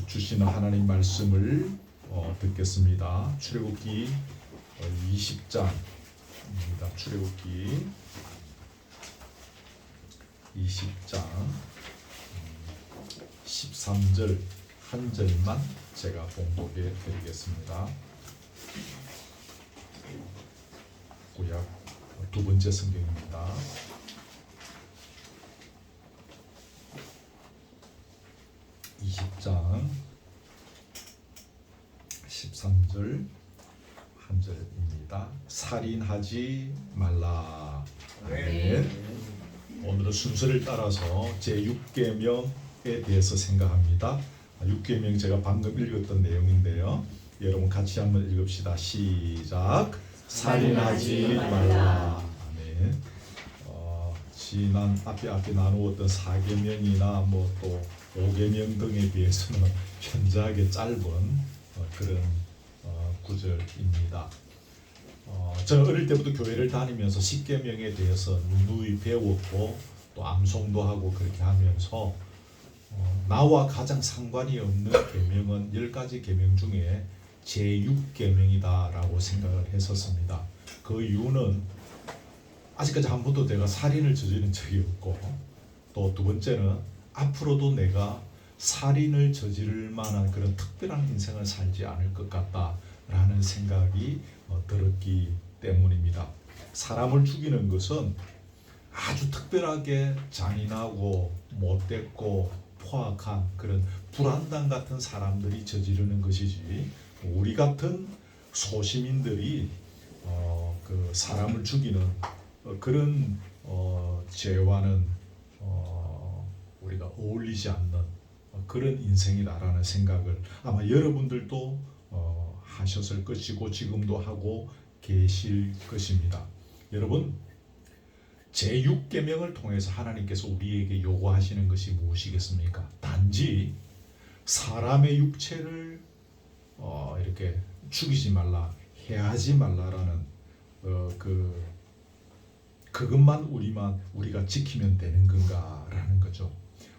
주시는 하나님 말씀을 듣겠습니다. 출애굽기 20장입니다. 출애굽기 20장 13절 한 절만 제가 봉독해 드리겠습니다. 구약 두 번째 성경입니다. 20장 13절 한 절입니다. 살인하지 말라. 아멘. 오늘은 순서를 따라서 제6계명에 대해서 생각합니다. 6계명 제가 방금 읽었던 내용인데요. 여러분 같이 한번 읽읍시다. 시작. 살인하지 말라. 아멘. 지난 앞에 나누었던 4계명이나 또 5계명 등에 비해서는 현저하게 짧은 그런 구절입니다. 저는 어릴 때부터 교회를 다니면서 10계명에 대해서 누누이 배웠고 또 암송도 하고 그렇게 하면서 나와 가장 상관이 없는 계명은 10가지 계명 중에 제6계명이다라고 생각을 했었습니다. 그 이유는 아직까지 한 번도 내가 살인을 저지른 적이 없고 또 두 번째는 앞으로도 내가 살인을 저지를 만한 그런 특별한 인생을 살지 않을 것 같다라는 생각이 들었기 때문입니다. 사람을 죽이는 것은 아주 특별하게 잔인하고 못됐고 포악한 그런 불안당 같은 사람들이 저지르는 것이지 우리 같은 소시민들이 그 사람을 죽이는 그런 죄와는 우리가 어울리지 않는 그런 인생이다라는 생각을 아마 여러분들도 하셨을 것이고 지금도 하고 계실 것입니다. 여러분, 제6계명을 통해서 하나님께서 우리에게 요구하시는 것이 무엇이겠습니까? 단지 사람의 육체를 이렇게 죽이지 말라, 해하지 말라라는 그것만 우리가 지키면 되는 건가라는 거죠.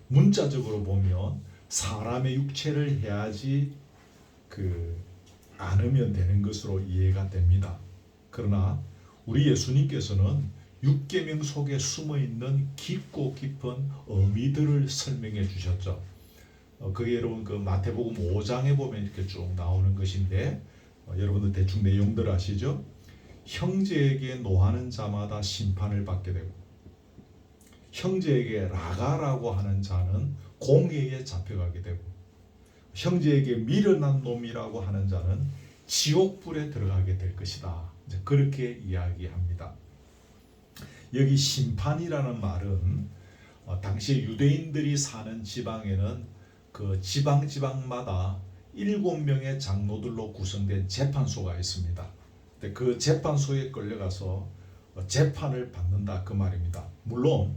문자적으로 보면 사람의 육체를 해하지 않으면 되는 것으로 이해가 됩니다. 그러나 우리 예수님께서는 6계명 속에 숨어있는 깊고 깊은 의미들을 설명해 주셨죠. 그게 여러분 그 마태복음 5장에 보면 이렇게 쭉 나오는 것인데 여러분들 대충 내용들 아시죠? 형제에게 노하는 자마다 심판을 받게 되고 형제에게 라가라고 하는 자는 공회에 잡혀가게 되고 형제에게 미련한 놈이라고 하는 자는 지옥불에 들어가게 될 것이다. 이제 그렇게 이야기합니다. 여기 심판이라는 말은 당시 유대인들이 사는 지방에는 그 지방마다 7명의 장로들로 구성된 재판소가 있습니다. 그 재판소에 끌려가서 재판을 받는다 그 말입니다. 물론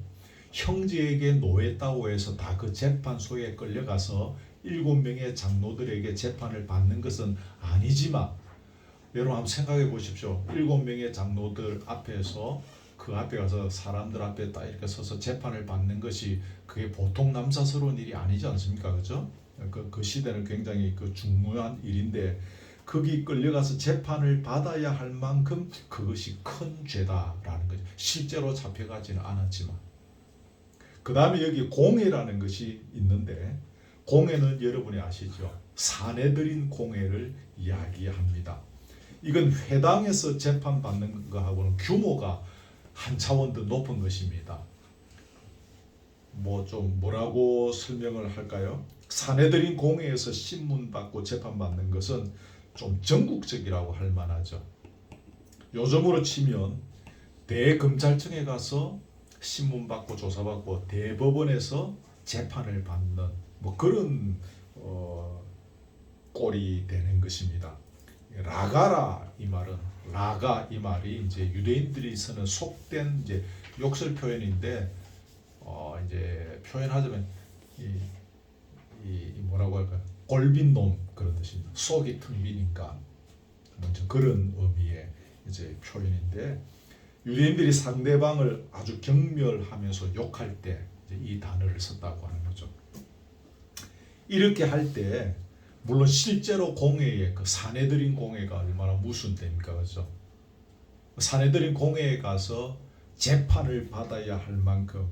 형제에게 노했다고 해서 다 그 재판소에 끌려가서 7명의 장로들에게 재판을 받는 것은 아니지만 여러분 한번 생각해 보십시오. 7명의 장로들 앞에서 그 앞에 가서 사람들 앞에 딱 이렇게 서서 재판을 받는 것이 그게 보통 남사스러운 일이 아니지 않습니까? 그죠? 그 시대는 굉장히 중요한 일인데 거기 끌려가서 재판을 받아야 할 만큼 그것이 큰 죄다라는 거죠. 실제로 잡혀가지는 않았지만 그 다음에 여기 공회라는 것이 있는데 공회는 여러분이 아시죠? 사내들인 공회를 이야기합니다. 이건 회당에서 재판받는 것하고는 규모가 한 차원 더 높은 것입니다. 뭐라고 설명을 할까요? 사내들인 공회에서 신문받고 재판받는 것은 좀 전국적이라고 할 만하죠. 요즘으로 치면 대검찰청에 가서 신문받고 조사받고 대법원에서 재판을 받는 그런 꼴이 되는 것입니다. 라가라 이 말은 라가 이 말이 이제 유대인들이 쓰는 속된 이제 욕설 표현인데 이제 표현하자면 이 뭐라고 할까요? 골빈 놈 그런 뜻입니다. 속이 텅 비니까 먼저 그런 의미의 이제 표현인데 유대인들이 상대방을 아주 경멸하면서 욕할 때 이 단어를 썼다고 하는 거죠. 이렇게 할 때 물론 실제로 공회에 그 사내들인 공회가 얼마나 무슨 때입니까, 그렇죠? 사내들인 공회에 가서 재판을 받아야 할 만큼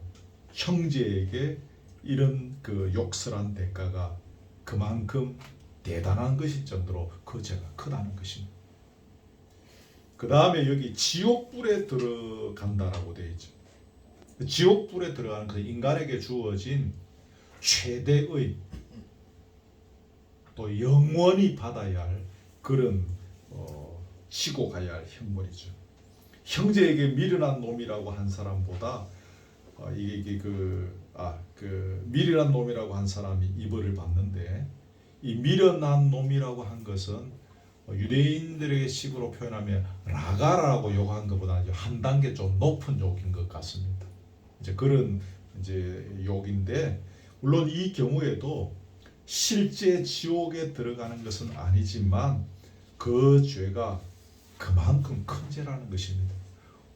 형제에게 이런 그 욕설한 대가가 그만큼 대단한 것일 정도로 그 죄가 크다는 것입니다. 그 다음에 여기 지옥불에 들어간다라고 되어 있죠. 지옥불에 들어가는 그 인간에게 주어진 최대의 또 영원히 받아야 할 그런 지고 가야 할 형벌이죠. 형제에게 미련한 놈이라고 한 사람보다 이게 미련한 놈이라고 한 사람이 이벌을 받는데, 이 미련한 놈이라고 한 것은 유대인들에게 식으로 표현하면 라가라고 욕한 것보다 한 단계 좀 높은 욕인 것 같습니다. 이제 그런 이제 욕인데, 물론 이 경우에도 실제 지옥에 들어가는 것은 아니지만 그 죄가 그만큼 큰 죄라는 것입니다.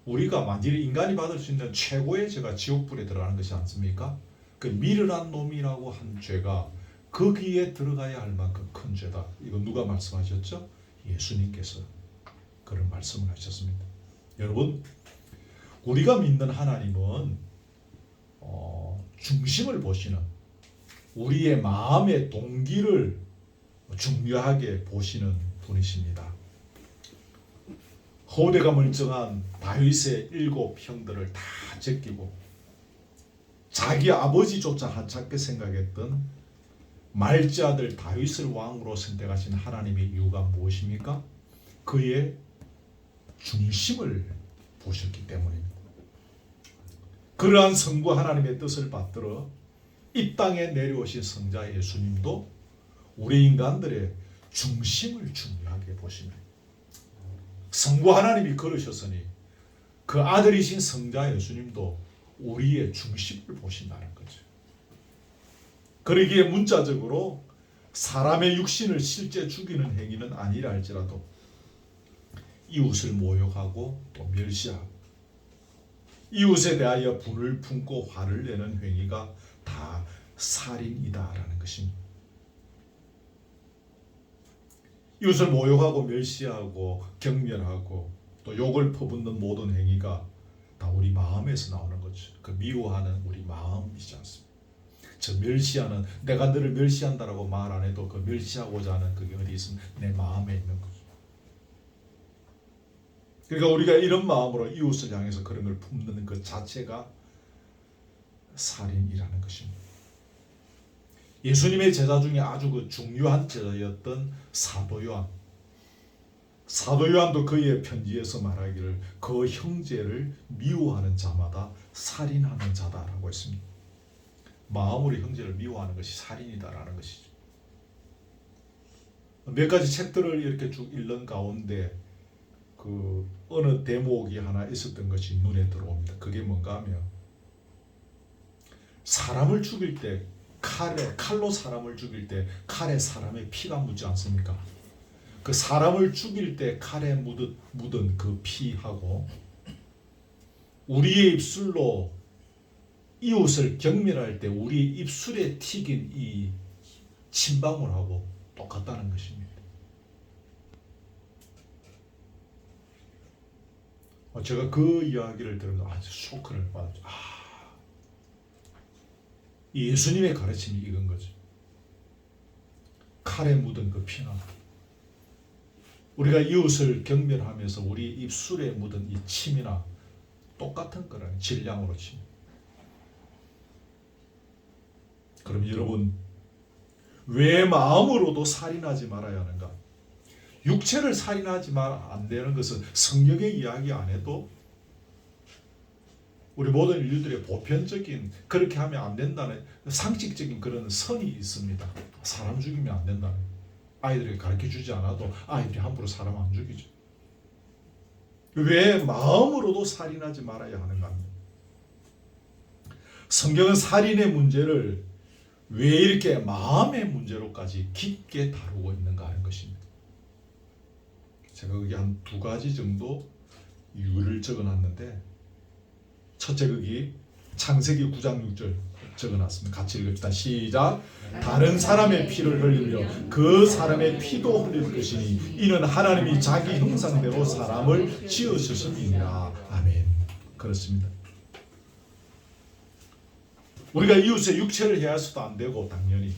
우리가 만일 인간이 받을 수 있는 최고의 죄가 지옥불에 들어가는 것이 않습니까? 그 미련한 놈이라고 한 죄가 거기에 들어가야 할 만큼 큰 죄다. 이거 누가 말씀하셨죠? 예수님께서 그런 말씀을 하셨습니다. 여러분, 우리가 믿는 하나님은 중심을 보시는, 우리의 마음의 동기를 중요하게 보시는 분이십니다. 호되가 멀쩡한 다윗의 7 형들을 다 제끼고 자기 아버지조차 하찮게 생각했던 말지 아들 다윗을 왕으로 선택하신 하나님의 이유가 무엇입니까? 그의 중심을 보셨기 때문입니다. 그러한 성부 하나님의 뜻을 받들어 이 땅에 내려오신 성자 예수님도 우리 인간들의 중심을 중요하게 보시는, 성부 하나님이 그러셨으니 그 아들이신 성자 예수님도 우리의 중심을 보신다는 거죠. 그러기에 문자적으로 사람의 육신을 실제 죽이는 행위는 아니라 할지라도 이웃을 모욕하고 또 멸시하고 이웃에 대하여 불을 품고 화를 내는 행위가 다 살인이다라는 것입니다. 이웃을 모욕하고 멸시하고 경멸하고 또 욕을 퍼붓는 모든 행위가 다 우리 마음에서 나오는 거죠. 그 미워하는 우리 마음이지 않습니까? 저 멸시하는, 내가 너를 멸시한다라고 말 안 해도 그 멸시하고자 하는 그게 어디 있으면 내 마음에 있는 거죠. 그러니까 우리가 이런 마음으로 이웃을 향해서 그런 걸 품는 것 자체가 살인이라는 것입니다. 예수님의 제자 중에 아주 그 중요한 제자였던 사도 요한. 사도 요한도 그의 편지에서 말하기를 그 형제를 미워하는 자마다 살인하는 자다라고 했습니다. 마음으로 형제를 미워하는 것이 살인이다라는 것이죠. 몇 가지 책들을 이렇게 쭉 읽는 가운데 그 어느 대목이 하나 있었던 것이 눈에 들어옵니다. 그게 뭔가 하면, 사람을 죽일 때 칼로 사람을 죽일 때 칼에 사람의 피가 묻지 않습니까? 그 사람을 죽일 때 칼에 묻은 그 피하고 우리의 입술로 이웃을 경멸할 때 우리 입술에 튀긴 이 침방울하고 똑같다는 것입니다. 제가 그 이야기를 들으면서 아주 쇼크를 받았죠. 예수님의 가르침이 이건 거죠. 칼에 묻은 그 피나 우리가 이웃을 경멸하면서 우리 입술에 묻은 이 침이나 똑같은 거라는, 질량으로 칩니다. 그럼 여러분, 왜 마음으로도 살인하지 말아야 하는가? 육체를 살인하지 안 되는 것은 성경의 이야기 안 해도 우리 모든 인류들의 보편적인, 그렇게 하면 안 된다는 상식적인 그런 선이 있습니다. 사람 죽이면 안 된다는, 아이들에게 가르쳐주지 않아도 아이들이 함부로 사람 안 죽이죠. 왜 마음으로도 살인하지 말아야 하는가 합니다. 성경은 살인의 문제를 왜 이렇게 마음의 문제로까지 깊게 다루고 있는가 하는 것입니다. 제가 거기 한 2가지 정도 이유를 적어놨는데, 첫째, 거기 창세기 9장 6절 적어놨습니다. 같이 읽읍시다. 시작. 다른 사람의 피를 흘리며 그 사람의 피도 흘릴 것이니 이는 하나님이 자기 형상대로 사람을 지으셨음이니라. 아멘. 그렇습니다. 우리가 이웃의 육체를 해야서도 안 되고 당연히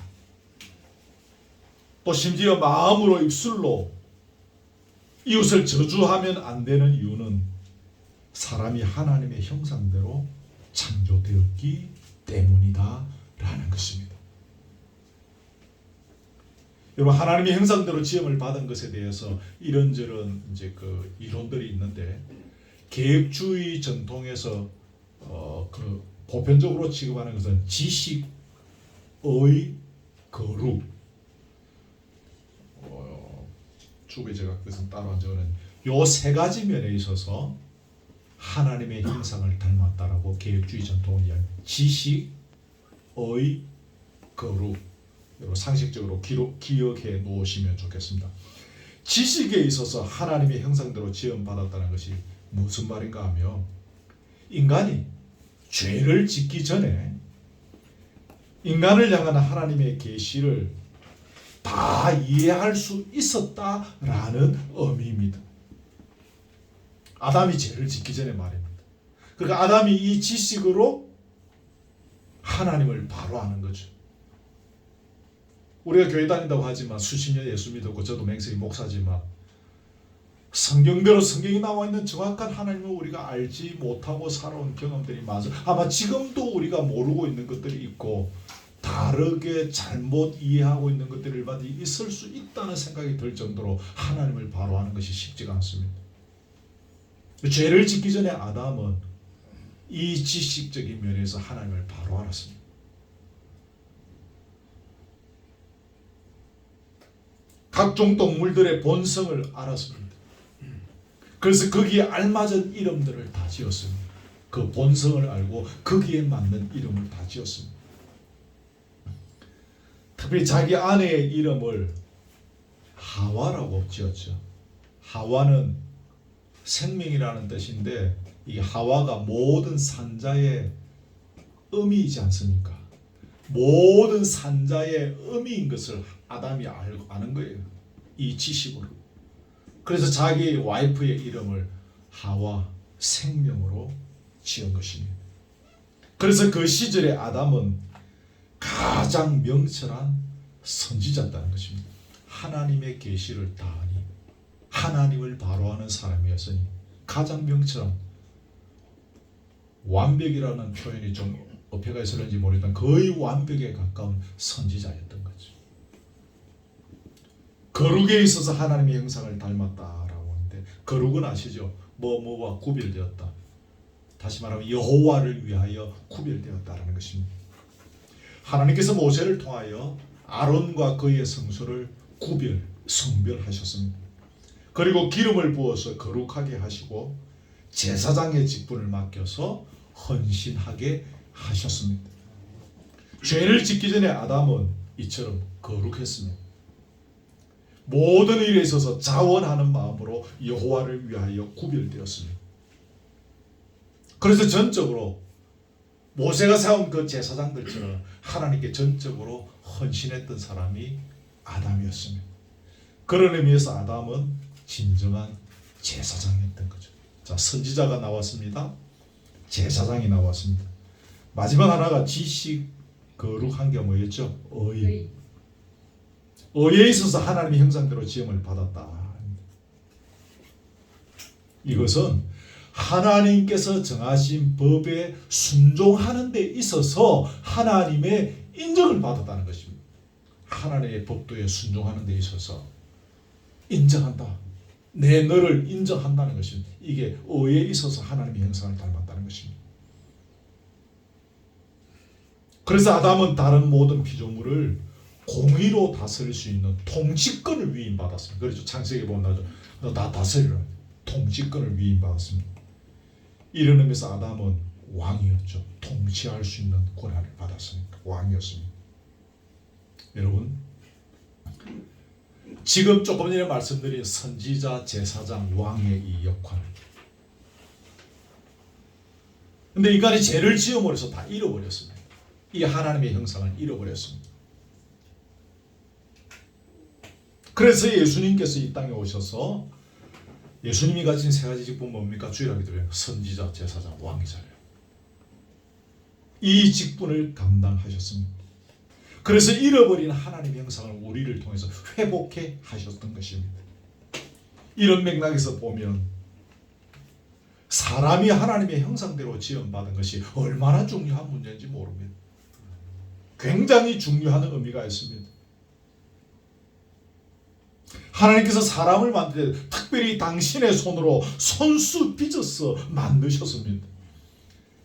또 심지어 마음으로 입술로 이웃을 저주하면 안 되는 이유는 사람이 하나님의 형상대로 창조되었기 때문이다 라는 것입니다. 여러분, 하나님의 형상대로 지음을 받은 것에 대해서 이런저런 이제 그 이론들이 있는데 계획주의 전통에서 그 보편적으로 취급하는 것은 지식의 거룩. 주부에 제가 그것은 따로 안 적어는 요 세 가지 면에 있어서 하나님의 형상을 닮았다라고 계획주의 전통은 이야기합니다. 지식의 거룩. 상식적으로 기억해 놓으시면 좋겠습니다. 지식에 있어서 하나님의 형상대로 지음받았다는 것이 무슨 말인가 하면 인간이 죄를 짓기 전에 인간을 향한 하나님의 계시를 다 이해할 수 있었다라는 의미입니다. 아담이 죄를 짓기 전에 말입니다. 그러니까 아담이 이 지식으로 하나님을 바로 아는 거죠. 우리가 교회 다닌다고 하지만 수십 년 예수 믿었고 저도 맹세히 목사지만 성경대로 성경이 나와 있는 정확한 하나님을 우리가 알지 못하고 살아온 경험들이 많아서 아마 지금도 우리가 모르고 있는 것들이 있고 다르게 잘못 이해하고 있는 것들이 일반적으로 있을 수 있다는 생각이 들 정도로 하나님을 바로 아는 것이 쉽지가 않습니다. 죄를 짓기 전에 아담은 이 지식적인 면에서 하나님을 바로 알았습니다. 각종 동물들의 본성을 알았습니다. 그래서 거기에 알맞은 이름들을 다 지었습니다. 그 본성을 알고 거기에 맞는 이름을 다 지었습니다. 특별히 자기 아내의 이름을 하와라고 지었죠. 하와는 생명이라는 뜻인데 이 하와가 모든 산자의 의미이지 않습니까? 모든 산자의 의미인 것을 아담이 아는 거예요. 이 지식으로. 그래서 자기 와이프의 이름을 하와, 생명으로 지은 것입니다. 그래서 그 시절에 아담은 가장 명철한 선지자였다는 것입니다. 하나님의 계시를 다 아니 하나님을 바로 아는 사람이었으니 가장 명철한, 완벽이라는 표현이 좀 어폐가 있었는지 모르겠지만 거의 완벽에 가까운 선지자였던 거죠. 거룩에 있어서 하나님의 형상을 닮았다라고 하는데 거룩은 아시죠? 뭐와 구별되었다. 다시 말하면 여호와를 위하여 구별되었다라는 것입니다. 하나님께서 모세를 통하여 아론과 그의 성소를 성별하셨습니다. 그리고 기름을 부어서 거룩하게 하시고 제사장의 직분을 맡겨서 헌신하게 하셨습니다. 죄를 짓기 전에 아담은 이처럼 거룩했습니다. 모든 일에 있어서 자원하는 마음으로 여호와를 위하여 구별되었습니다. 그래서 전적으로 모세가 세운 그 제사장들처럼 하나님께 전적으로 헌신했던 사람이 아담이었습니다. 그런 의미에서 아담은 진정한 제사장이었던 거죠. 자, 선지자가 나왔습니다. 제사장이 나왔습니다. 마지막 하나가 지식, 거룩한 게 뭐였죠? 의에 있어서 하나님의 형상대로 지음을 받았다. 이것은 하나님께서 정하신 법에 순종하는 데 있어서 하나님의 인정을 받았다는 것입니다. 하나님의 법도에 순종하는 데 있어서 인정한다. 내 너를 인정한다는 것입니다. 이게 의에 있어서 하나님의 형상을 닮았다는 것입니다. 그래서 아담은 다른 모든 피조물을 공의로 다스릴 수 있는 통치권을 위임받았습니다. 그렇죠. 창세기에 보면 나죠. 너 다 다스리라. 통치권을 위임받았습니다. 이런 의미에서 아담은 왕이었죠. 통치할 수 있는 권한을 받았으니까 왕이었습니다. 여러분, 지금 조금 전에 말씀드린 선지자, 제사장, 왕의 이 역할. 근데 인간이 죄를 지음으로 해서 다 잃어버렸습니다. 이 하나님의 형상을 잃어버렸습니다. 그래서 예수님께서 이 땅에 오셔서 예수님이 가진 세 가지 직분 뭡니까? 주일학교 들어요. 선지자, 제사장, 왕이잖아요. 이 직분을 감당하셨습니다. 그래서 잃어버린 하나님의 형상을 우리를 통해서 회복해 하셨던 것입니다. 이런 맥락에서 보면 사람이 하나님의 형상대로 지음받은 것이 얼마나 중요한 문제인지 모릅니다. 굉장히 중요한 의미가 있습니다. 하나님께서 사람을 만들 때 특별히 당신의 손으로 손수 빚어서 만드셨습니다.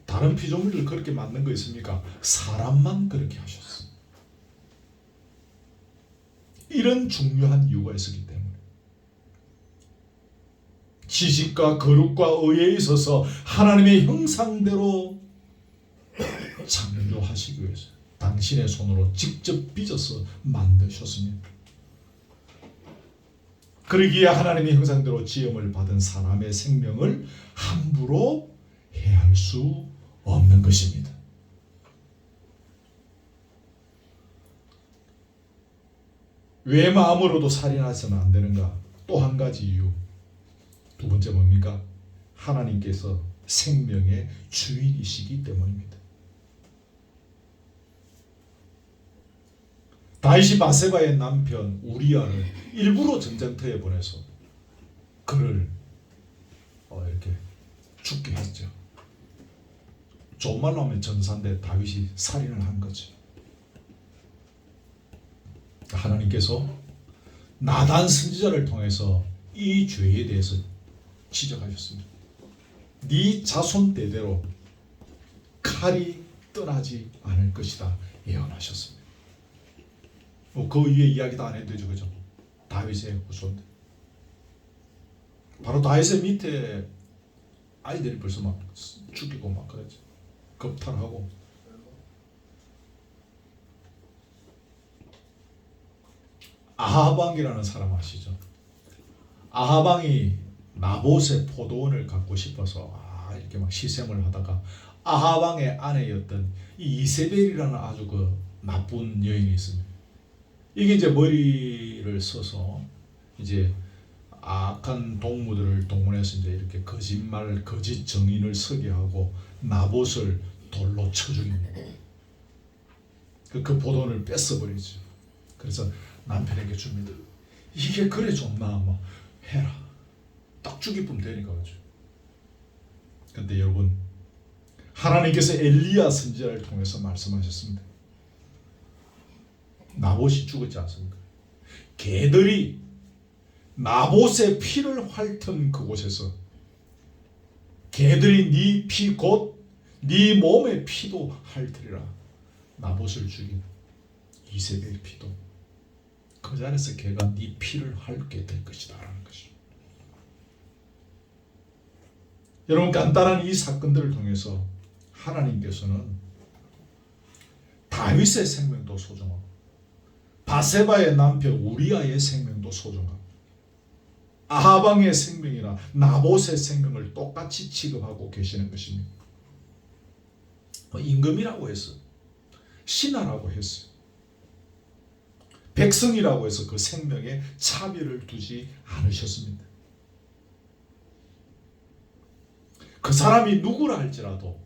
다른 피조물들 그렇게 만든 거 있습니까? 사람만 그렇게 하셨어요. 이런 중요한 이유가 있었기 때문에 지식과 거룩과 의에 있어서 하나님의 형상대로 창조하시기 위해서 당신의 손으로 직접 빚어서 만드셨습니다. 그러기에 하나님의 형상대로 지음을 받은 사람의 생명을 함부로 해할 수 없는 것입니다. 왜 마음으로도 살인해서는 안 되는가? 또 한 가지 이유. 두 번째 뭡니까? 하나님께서 생명의 주인이시기 때문입니다. 다윗이 바세바의 남편 우리아를 일부러 전쟁터에 보내서 그를 이렇게 죽게 했죠. 좋은 말로 하면 전사인데 다윗이 살인을 한 거죠. 하나님께서 나단 선지자를 통해서 이 죄에 대해서 지적하셨습니다. 네 자손 대대로 칼이 떠나지 않을 것이다 예언하셨습니다. 그 위에 이야기도 안 해도 되죠, 그죠? 다윗의 후손들. 바로 다윗의 밑에 아이들이 벌써 막 죽이고 막 그러죠. 겁탈하고. 아하방이라는 사람 아시죠? 아하방이 나봇의 포도원을 갖고 싶어서 이렇게 막 시샘을 하다가 아하방의 아내였던 이 이세벨이라는 아주 그 나쁜 여인이 있습니다. 이게 이제 머리를 써서 이제 악한 동무들을 동원해서 이제 이렇게 거짓말, 거짓 정인을 서게 하고 나봇을 돌로 쳐 죽입니다. 그 포도원을 뺏어버리죠. 그래서 남편에게 줍니다. 이게 그래 좋나? 뭐 해라. 딱 죽이면 되니까 그렇죠. 근데 여러분, 하나님께서 엘리야 선지자를 통해서 말씀하셨습니다. 나봇이 죽었지 않습니까? 개들이 나봇의 피를 핥은 그곳에서 개들이 네 피 곧 네 몸의 피도 핥으리라. 나봇을 죽인 이세벨 피도 그 자리에서 개가 네 피를 핥게 될 것이다 라는 것이죠. 여러분, 간단한 이 사건들을 통해서 하나님께서는 다윗의 생명도 소중하고 바세바의 남편 우리아의 생명도 소중하고 아하방의 생명이나 나봇의 생명을 똑같이 취급하고 계시는 것입니다. 임금이라고 해서 신하라고 했어요. 백성이라고 해서 그 생명에 차별을 두지 않으셨습니다. 그 사람이 누구라 할지라도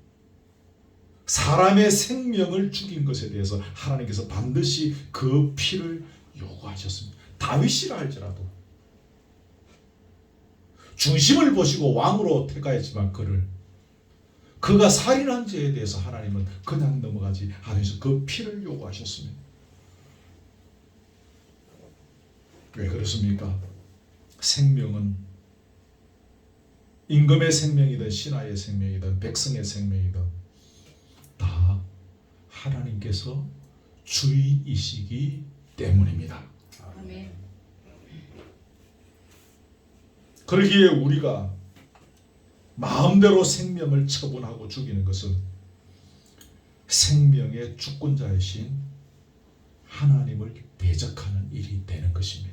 사람의 생명을 죽인 것에 대해서 하나님께서 반드시 그 피를 요구하셨습니다. 다윗이라 할지라도 중심을 보시고 왕으로 택하였지만 그가 살인한 죄에 대해서 하나님은 그냥 넘어가지 않으셔서 그 피를 요구하셨습니다. 왜 그렇습니까? 생명은 임금의 생명이든 신하의 생명이든 백성의 생명이든 다 하나님께서 주인이시기 때문입니다. 아멘. 그러기에 우리가 마음대로 생명을 처분하고 죽이는 것은 생명의 주권자이신 하나님을 대적하는 일이 되는 것입니다.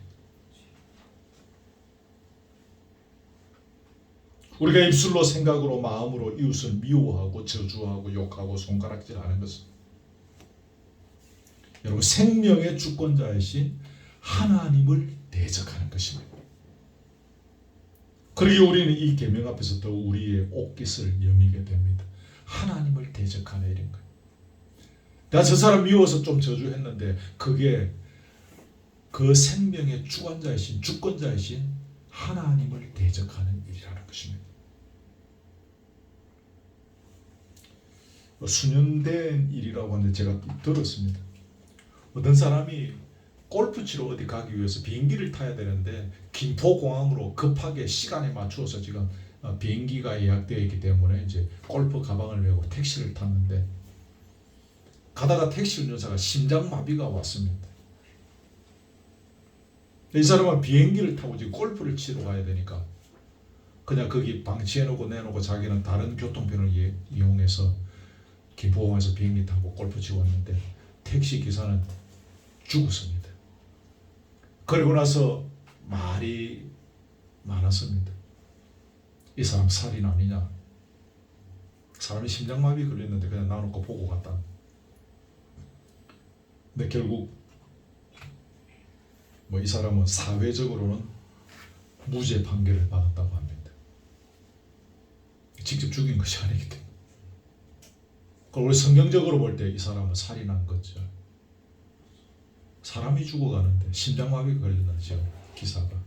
우리가 입술로 생각으로 마음으로 이웃을 미워하고 저주하고 욕하고 손가락질하는 것은 여러분, 생명의 주권자이신 하나님을 대적하는 것입니다. 그러기에 우리는 이 계명 앞에서 또 우리의 옷깃을 여미게 됩니다. 하나님을 대적하네 이런 거예요. 내가 저 사람 미워서 좀 저주했는데 그게 그 생명의 주관자이신 주권자이신 하나님을 대적하는 일이라는 것입니다. 수년 된 일이라고 하는데 제가 들었습니다. 어떤 사람이 골프 치러 어디 가기 위해서 비행기를 타야 되는데 김포공항으로 급하게 시간에 맞추어서 지금 비행기가 예약되어 있기 때문에 이제 골프 가방을 메고 택시를 탔는데 가다가 택시 운전사가 심장마비가 왔습니다. 이 사람은 비행기를 타고 지금 골프를 치러 가야 되니까 그냥 거기 방치해놓고 내놓고 자기는 다른 교통편을 이용해서 김포공항에서 비행기 타고 골프 치고 왔는데 택시 기사는 죽었습니다. 그리고 나서 말이 많았습니다. 이 사람 살인 아니냐? 사람이 심장마비 걸렸는데 그냥 놔놓고 보고 갔다. 근데 결국 이 사람은 사회적으로는 무죄 판결을 받았다고 합니다. 직접 죽인 것이 아니기 때문에. 그리고 성경적으로 볼 때 이 사람은 살인한 거죠. 사람이 죽어가는데 심장마비가 걸렸죠, 기사가.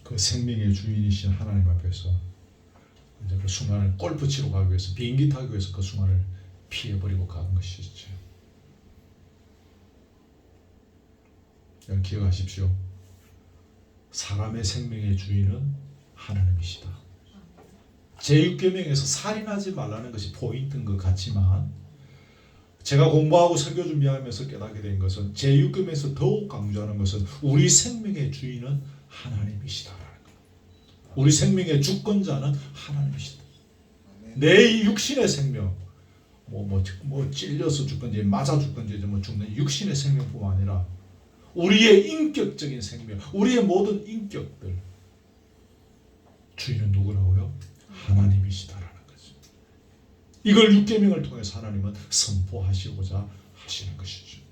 그 생명의 주인이신 하나님 앞에서 이제 그 순간을 골프 치러 가기 위해서 비행기 타기 위해서 그 순간을 피해버리고 간 것이죠. 여러분 기억하십시오. 사람의 생명의 주인은 하나님이시다. 제6계명에서 살인하지 말라는 것이 포인트인 것 같지만 제가 공부하고 설교 준비하면서 깨닫게 된 것은 제6계명에서 더욱 강조하는 것은 우리 생명의 주인은 하나님이시다라는 거예요. 우리 생명의 주권자는 하나님이시다. 내 육신의 생명 뭐 찔려서 죽든지 맞아 죽든지 뭐 죽는 육신의 생명뿐만 아니라 우리의 인격적인 생명, 우리의 모든 인격들 주인은 누구라고요? 하나님이시다라는 거죠. 이걸 6계명을 통해서 하나님은 선포하시고자 하시는 것이죠.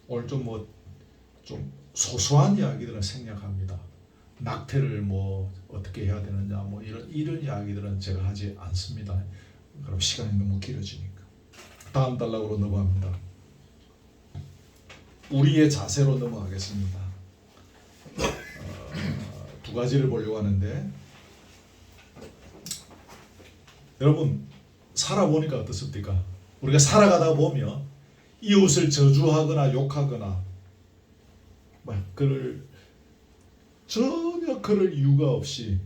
오늘 좀 소소한 이야기들은 생략합니다. 낙태를 어떻게 해야 되느냐 이런 이야기들은 제가 하지 않습니다. 그럼 시간이 너무 길어지니까. 다음 단락으로 넘어갑니다. 우리의 자세로 넘어가겠습니다. 두 가지를 보려고 하는데 여러분 살아보니까 어떻습니까? 우리가 살아가다 보면 이웃을 저주하거나 욕하거나 전혀 그럴 이유가 없이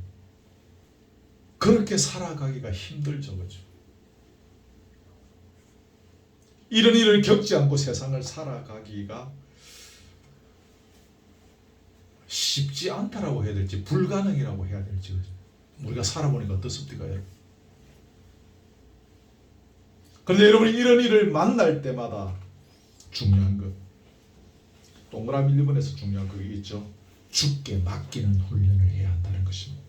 그렇게 살아가기가 힘들죠. 그렇죠? 이런 일을 겪지 않고 세상을 살아가기가 쉽지 않다라고 해야 될지 불가능이라고 해야 될지 우리가 살아보니까 어떻습니까? 그런데 여러분이 이런 일을 만날 때마다 중요한 것 동그라미 1번에서 중요한 그게 있죠. 죽게 맡기는 훈련을 해야 한다는 것입니다.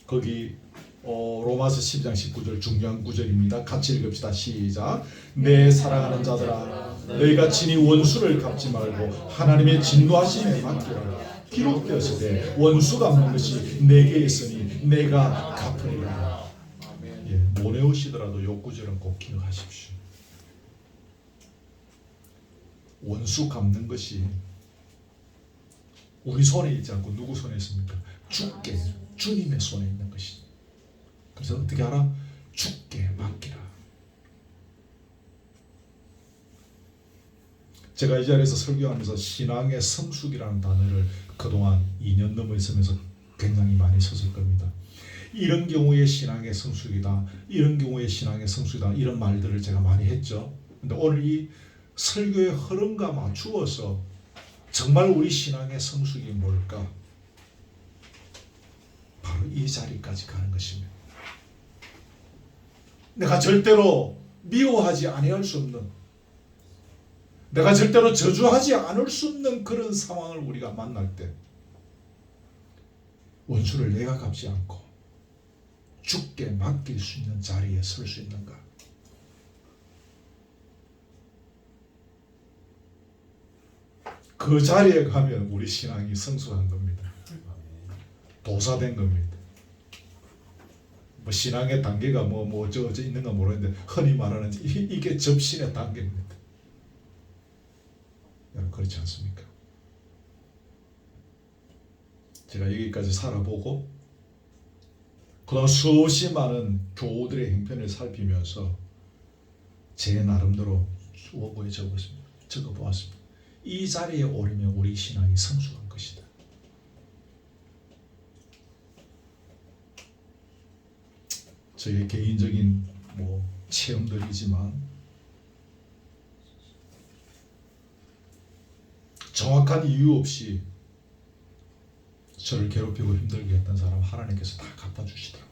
거기 로마서 12장 19절 중요한 구절입니다. 같이 읽읍시다. 시작. 내 사랑하는 자들아 너희가 친히 원수를 갚지 말고 하나님의 진노하심에 맡기라. 기록되었으되 원수 갚는 것이 내게 있으니 내가 갚으리라. 못 외우시더라도 요 구절은 꼭 기억하십시오. 원수 갚는 것이 우리 손에 있지 않고 누구 손에 있습니까? 주께 주님의 손에 있는 것이죠. 그래서 어떻게 하라? 주께 맡기라. 제가 이 자리에서 설교하면서 신앙의 성숙이라는 단어를 그동안 2년 넘어 있으면서 굉장히 많이 썼을 겁니다. 이런 경우에 신앙의 성숙이다, 이런 경우에 신앙의 성숙이다, 이런 말들을 제가 많이 했죠. 근데 오늘 이 설교의 흐름과 맞추어서 정말 우리 신앙의 성숙이 뭘까? 바로 이 자리까지 가는 것입니다. 내가 절대로 미워하지 아니할 수 없는, 내가 절대로 저주하지 않을 수 없는 그런 상황을 우리가 만날 때 원수를 내가 갚지 않고 주께 맡길 수 있는 자리에 설 수 있는가? 그 자리에 가면 우리 신앙이 성숙한 겁니다. 도사된 겁니다. 뭐 신앙의 단계가 뭐 어쩌 있는가 모르겠는데 흔히 말하는 이게 접신의 단계입니다. 여러분 그렇지 않습니까? 제가 여기까지 살아보고 그동안 수없이 많은 교우들의 형편을 살피면서 제 나름대로 수업에 적어보았습니다. 이 자리에 오르면 우리 신앙이 성숙한 것이다. 저의 개인적인 체험들이지만 정확한 이유 없이 저를 괴롭히고 힘들게 했던 사람 하나님께서 다 갚아주시더라고요.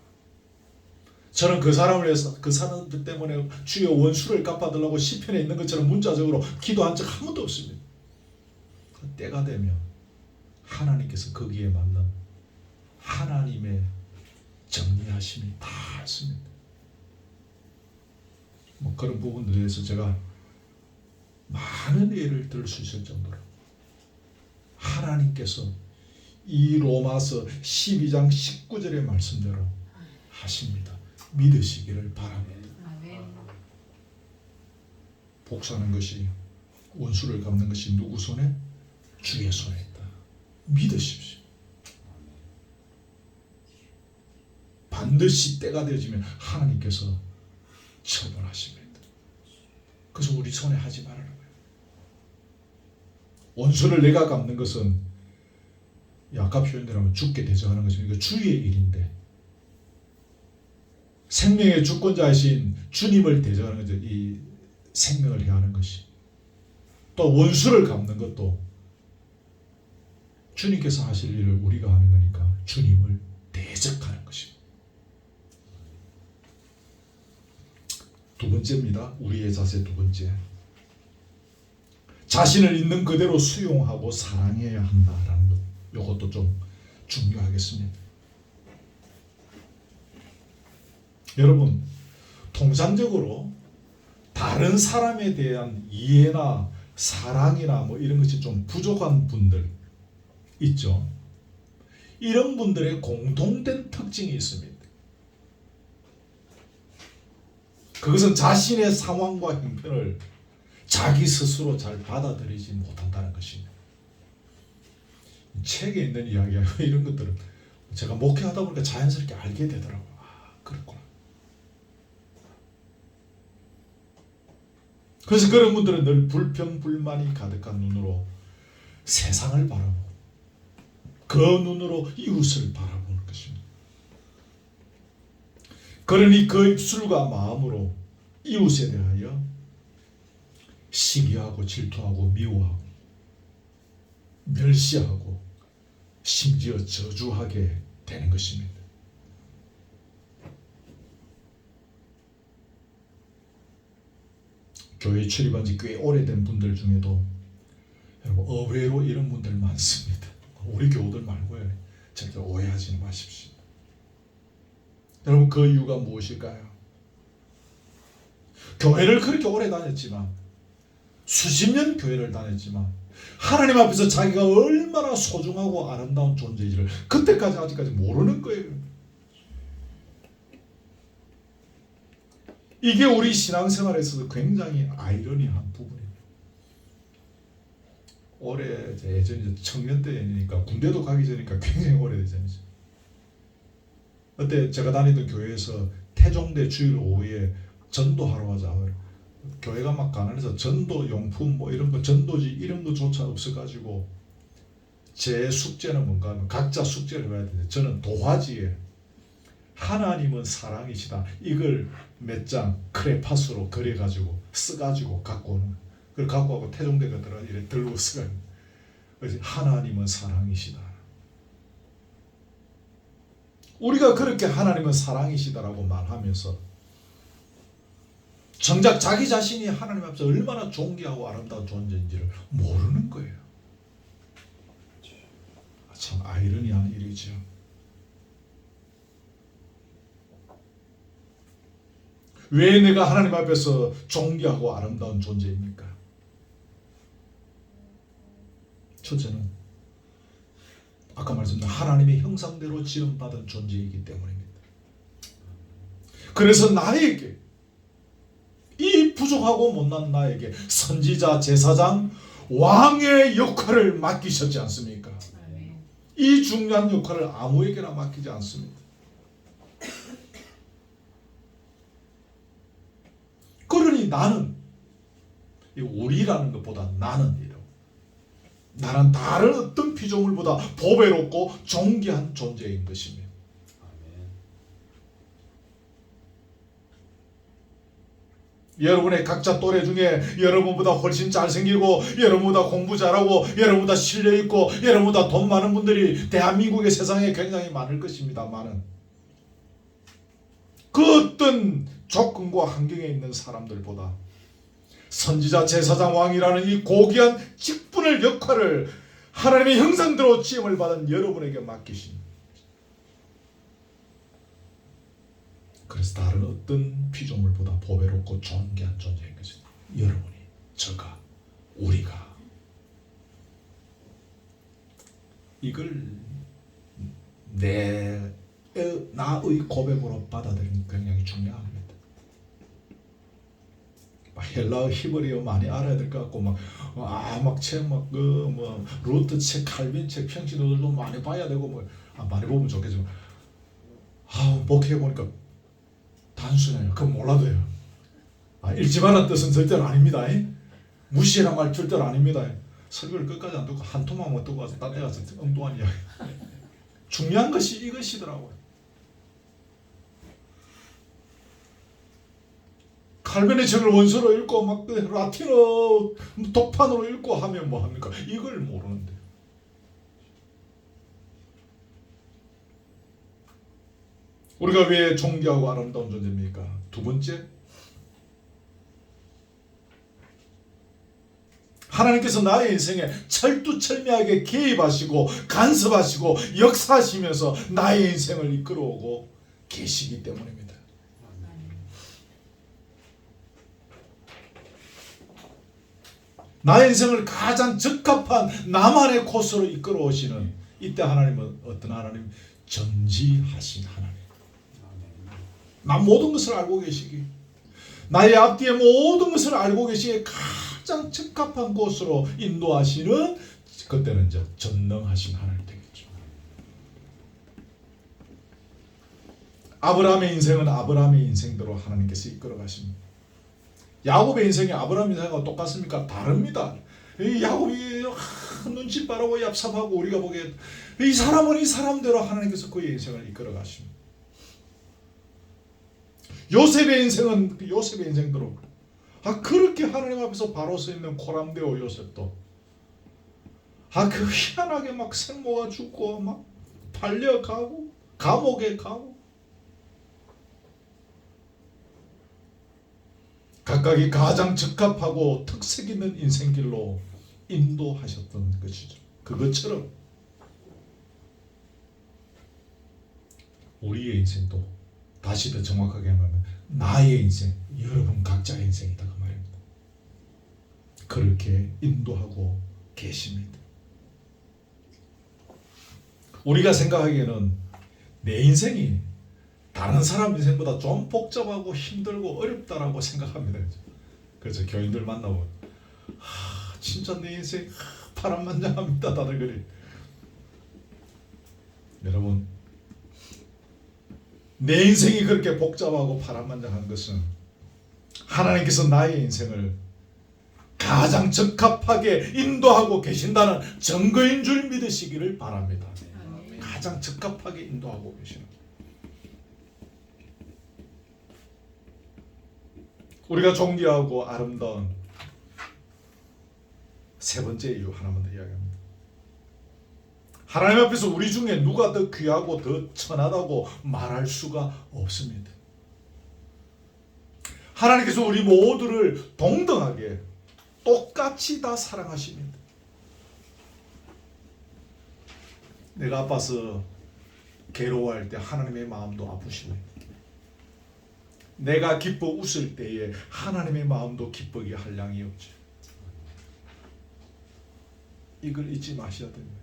저는 그 사람을 위해서 그 사람 때문에 주의 원수를 갚아달라고 시편에 있는 것처럼 문자적으로 기도한 적 한 번도 없습니다. 때가 되면 하나님께서 거기에 맞는 하나님의 정리하심이 다 있습니다. 그런 부분들에 대해서 제가 많은 예를 들 수 있을 정도로 하나님께서 이 로마서 12장 19절의 말씀대로 하십니다. 믿으시기를 바랍니다. 복사하는 것이 원수를 갚는 것이 누구 손에? 주의 손에 있다. 믿으십시오. 반드시 때가 되어지면 하나님께서 처벌하십니다. 그래서 우리 손에 하지 말라는 거예요. 원수를 내가 갚는 것은 아까 표현대로 하면 죽게 대적하는 것입니다. 이거 주의 일인데 생명의 주권자이신 주님을 대적하는 거죠. 이 생명을 해하는 것이. 또 원수를 갚는 것도 주님께서 하실 일을 우리가 하는 거니까 주님을 대적하는 것입니다. 두 번째입니다. 우리의 자세 두 번째. 자신을 있는 그대로 수용하고 사랑해야 한다라는 것. 이것도 좀 중요하겠습니다. 여러분, 통상적으로 다른 사람에 대한 이해나 사랑이나 이런 것이 좀 부족한 분들 있죠. 이런 분들의 공통된 특징이 있습니다. 그것은 자신의 상황과 형편을 자기 스스로 잘 받아들이지 못한다는 것입니다. 책에 있는 이야기야. 이런 것들은 제가 목회하다 보니까 자연스럽게 알게 되더라고요. 그렇구나. 그래서 그런 분들은 늘 불평, 불만이 가득한 눈으로 세상을 바라보고 그 눈으로 이웃을 바라보는 것입니다. 그러니 그 입술과 마음으로 이웃에 대하여 시기하고 질투하고 미워하고 멸시하고 심지어 저주하게 되는 것입니다. 교회 출입한 지 꽤 오래된 분들 중에도 여러분 의외로 이런 분들 많습니다. 우리 교우들 말고요. 절대 오해하지 마십시오. 여러분 그 이유가 무엇일까요? 교회를 그렇게 오래 다녔지만 수십 년 교회를 다녔지만 하나님 앞에서 자기가 얼마나 소중하고 아름다운 존재인지를 그때까지 아직까지 모르는 거예요. 이게 우리 신앙생활에서도 굉장히 아이러니한 부분입니다. 올해 예전에 청년 때니까 군대도 가기 전이니까 굉장히 오래되잖아요. 그때 제가 다니던 교회에서 태종대 주일 오후에 전도하러 가자. 교회가 막 가난해서 전도 용품 이런 거 전도지 이런 거조차 없어가지고 제 숙제는 뭔가 하면 각자 숙제를 해야 되는데 저는 도화지에 하나님은 사랑이시다 이걸 몇 장 크레파스로 그려가지고 써가지고 갖고 오는 거예요. 그걸 갖고 와서 태종대가 이래 들고 쓰가 그래서 하나님은 사랑이시다. 우리가 그렇게 하나님은 사랑이시다라고 말하면서 정작 자기 자신이 하나님 앞에서 얼마나 존귀하고 아름다운 존재인지를 모르는 거예요. 참 아이러니한 일이죠. 왜 내가 하나님 앞에서 존귀하고 아름다운 존재입니까? 첫째는 아까 말씀드린 하나님의 형상대로 지음받은 존재이기 때문입니다. 그래서 나에게, 이 부족하고 못난 나에게 선지자, 제사장, 왕의 역할을 맡기셨지 않습니까? 이 중요한 역할을 아무에게나 맡기지 않습니다. 그러니 나는, 우리라는 것보다 나는 다른 어떤 피조물보다 보배롭고 존귀한 존재인 것이며, 여러분의 각자 또래 중에 여러분보다 훨씬 잘생기고, 여러분보다 공부 잘하고, 여러분보다 실력있고, 여러분보다 돈 많은 분들이 대한민국의 세상에 굉장히 많을 것입니다만은, 그 어떤 조건과 환경에 있는 사람들보다 선지자, 제사장, 왕이라는 이 고귀한 직분을, 역할을 하나님의 형상대로 지음을 받은 여러분에게 맡기신, 그래서 다른 어떤 피조물보다 보배롭고 존귀한 존재인 것입니다. 여러분이, 저가, 우리가 이걸 나의 고백으로 받아들이는 게 굉장히 중요합니다. 헬라어, 히브리어 많이 알아야 될 것 같고, 루트 책, 칼빈 책, 평신도들도 많이 봐야 되고, 많이 보면 좋겠지만, 목회해 보니까 단순해요. 그건 몰라도 돼요. 읽지 말란 뜻은 절대로 아닙니다. 무시해란 말 절대로 아닙니다. 설교를 끝까지 안 듣고 한 토막만 듣고 와서 딴 데 가서 엉뚱한 이야기. 중요한 것이 이것이더라고요. 칼빈의 책을 원서로 읽고 라틴어 독판으로 읽고 하면 뭐합니까? 이걸 모르는데. 우리가 왜 존귀하고 아름다운 존재입니까? 두 번째, 하나님께서 나의 인생에 철두철미하게 개입하시고 간섭하시고 역사하시면서 나의 인생을 이끌어오고 계시기 때문입니다. 나의 인생을 가장 적합한 나만의 코스로 이끌어 오시는, 이때 하나님은 어떤 하나님? 전지하신 하나님. 나 모든 것을 알고 계시기, 나의 앞뒤의 모든 것을 알고 계시기에 가장 적합한 곳으로 인도하시는, 그때는 전능하신 하나님 되겠죠. 아브라함의 인생은 아브라함의 인생대로 하나님께서 이끌어 가십니다. 야곱의 인생이 아브라함 인생과 똑같습니까? 다릅니다. 이 야곱이 눈치 빠르고 얍삽하고, 우리가 보기에 이 사람은 이 사람대로 하나님께서 그의 인생을 이끌어 가십니다. 요셉의 인생은 그 요셉의 인생대로, 그렇게 하나님 앞에서 바로 서 있는 코람데오 요셉도 그 희한하게 생모가 죽고 팔려가고 감옥에 가고, 각각이 가장 적합하고 특색 있는 인생길로 인도하셨던 것이죠. 그것처럼 우리의 인생도, 다시 더 정확하게 말하면 나의 인생, 여러분 각자의 인생이다 그 말입니다. 그렇게 인도하고 계십니다. 우리가 생각하기에는 내 인생이 다른 사람 인생보다 좀 복잡하고 힘들고 어렵다라고 생각합니다. 그래서 교인들 만나보면 진짜 내 인생 파란만장합니다. 다들 그래. 여러분, 내 인생이 그렇게 복잡하고 파란만장한 것은 하나님께서 나의 인생을 가장 적합하게 인도하고 계신다는 증거인 줄 믿으시기를 바랍니다. 가장 적합하게 인도하고 계시는. 우리가 존귀하고 아름다운 세 번째 이유 하나만 더 이야기합니다. 하나님 앞에서 우리 중에 누가 더 귀하고 더 천하다고 말할 수가 없습니다. 하나님께서 우리 모두를 동등하게 똑같이 다 사랑하십니다. 내가 아파서 괴로워할 때 하나님의 마음도 아프십니다. 내가 기뻐 웃을 때에 하나님의 마음도 기쁘게 할 양이 없지. 이걸 잊지 마셔야 됩니다.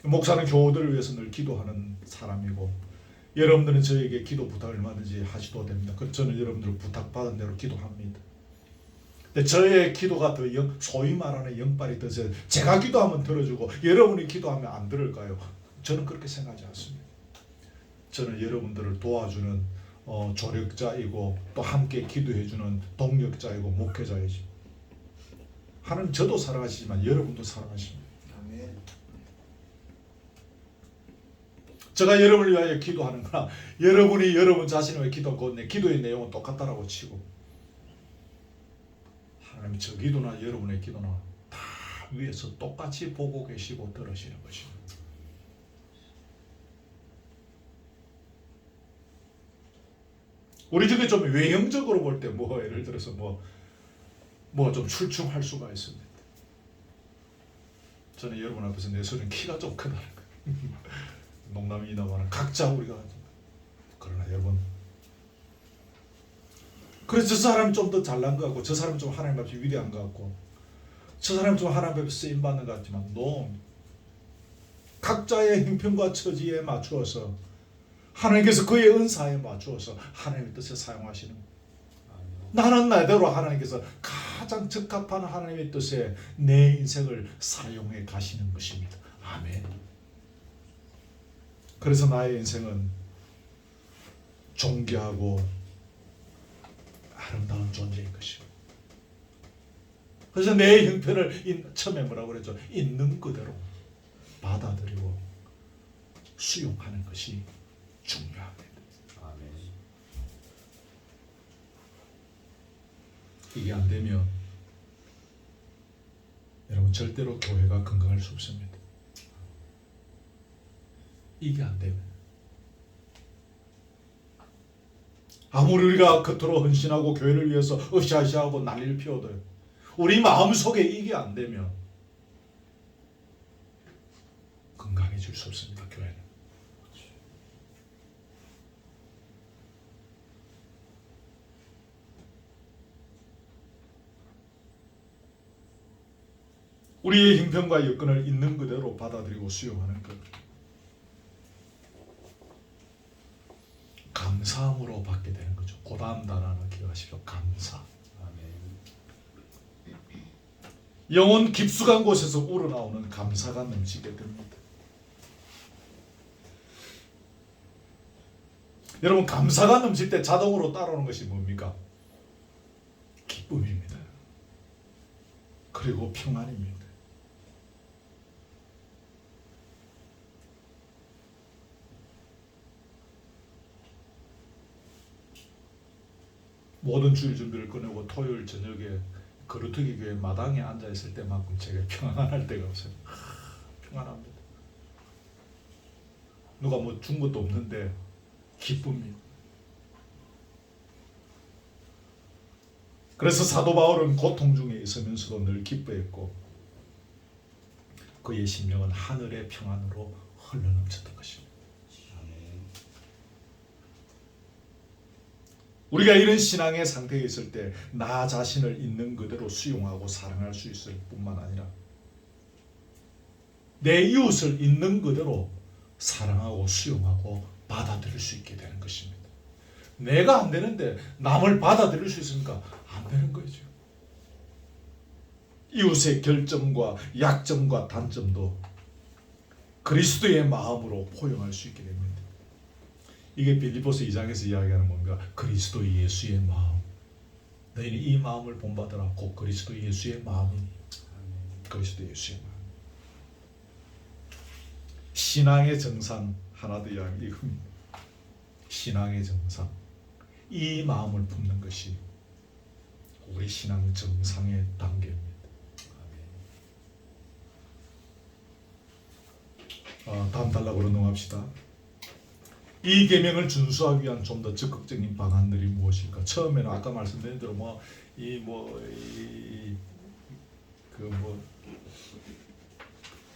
목사는 교우들을 위해서 늘 기도하는 사람이고, 여러분들은 저에게 기도 부탁을 얼마든지 하셔도 됩니다. 저는 여러분들 부탁받은 대로 기도합니다. 근데 저의 기도가 더 소위 말하는 영빨이 더 제가 기도하면 들어주고 여러분이 기도하면 안 들을까요? 저는 그렇게 생각하지 않습니다. 저는 여러분들을 도와주는 조력자이고 또 함께 기도해주는 동력자이고 목회자이지. 하나님 저도 사랑하시지만 여러분도 사랑하십니다. 아멘. 제가 여러분을 위하여 기도하는 거나 여러분이 여러분 자신을 위해 기도하고 내 기도의 내용은 똑같다라고 치고, 하나님 저 기도나 여러분의 기도나 다 위에서 똑같이 보고 계시고 들으시는 것입니다. 우리 중에 좀 외형적으로 볼 때 예를 들어서 좀 출중할 수가 있습니다. 저는 여러분 앞에서 내 소리는 키가 좀 크다는 거예요. 농담이나마는 각자 우리가, 그러나 여러분, 그래서 저 사람이 좀 더 잘난 것 같고 저 사람이 좀 하나님 앞에 위대한 것 같고 저 사람이 좀 하나님 앞에 쓰임받는 것 같지만 각자의 형편과 처지에 맞추어서 하나님께서 그의 은사에 맞추어서 하나님의 뜻에 사용하시는 거예요. 나는 나대로 하나님께서 가장 적합한 하나님의 뜻에 내 인생을 사용해 가시는 것입니다. 아멘. 그래서 나의 인생은 존귀하고 아름다운 존재인 것입니다. 그래서 내 형편을 처음에 뭐라고 그랬죠? 있는 그대로 받아들이고 수용하는 것이 중요합니다. 아멘. 이게 안 되면 여러분 절대로 교회가 건강할 수 없습니다. 이게 안 되면 아무리 우리가 겉으로 헌신하고 교회를 위해서 으쌰으쌰하고 난리를 피워도 우리 마음속에 이게 안 되면 건강해질 수 없습니다. 교회는. 우리의 형편과 여건을 있는 그대로 받아들이고 수용하는 것, 감사함으로 받게 되는 거죠. 그 다음 단어는 기억하십시오. 감사. 아멘. 영혼 깊숙한 곳에서 우러나오는 감사가 넘치게 됩니다. 여러분, 감사가 넘칠 때 자동으로 따라오는 것이 뭡니까? 기쁨입니다. 그리고 평안입니다. 모든 주일 준비를 끝내고 토요일 저녁에 거루터기 교회 마당에 앉아 있을 때만큼 제가 평안할 때가 없어요. 평안합니다. 누가 준 것도 없는데 기쁩니다. 그래서 사도 바울은 고통 중에 있으면서도 늘 기뻐했고 그의 심령은 하늘의 평안으로 흘러넘쳤던 것입니다. 우리가 이런 신앙의 상태에 있을 때 나 자신을 있는 그대로 수용하고 사랑할 수 있을 뿐만 아니라 내 이웃을 있는 그대로 사랑하고 수용하고 받아들일 수 있게 되는 것입니다. 내가 안 되는데 남을 받아들일 수 있습니까? 안 되는 거죠. 이웃의 결점과 약점과 단점도 그리스도의 마음으로 포용할 수 있게 됩니다. 이게 빌립보서 2장에서 이야기하는 뭔가 그리스도 예수의 마음. 너희는 이 마음을 본받으라. 곧 그리스도 예수의 마음이니. 그리스도 예수의 마음. 신앙의 정상 하나 더 이야기 이겁니다. 신앙의 정상. 이 마음을 품는 것이 우리 신앙 정상의 단계입니다. 다음 단락으로 넘어갑시다. 이 계명을 준수하기 위한 좀 더 적극적인 방안들이 무엇일까? 처음에는 아까 말씀드린 대로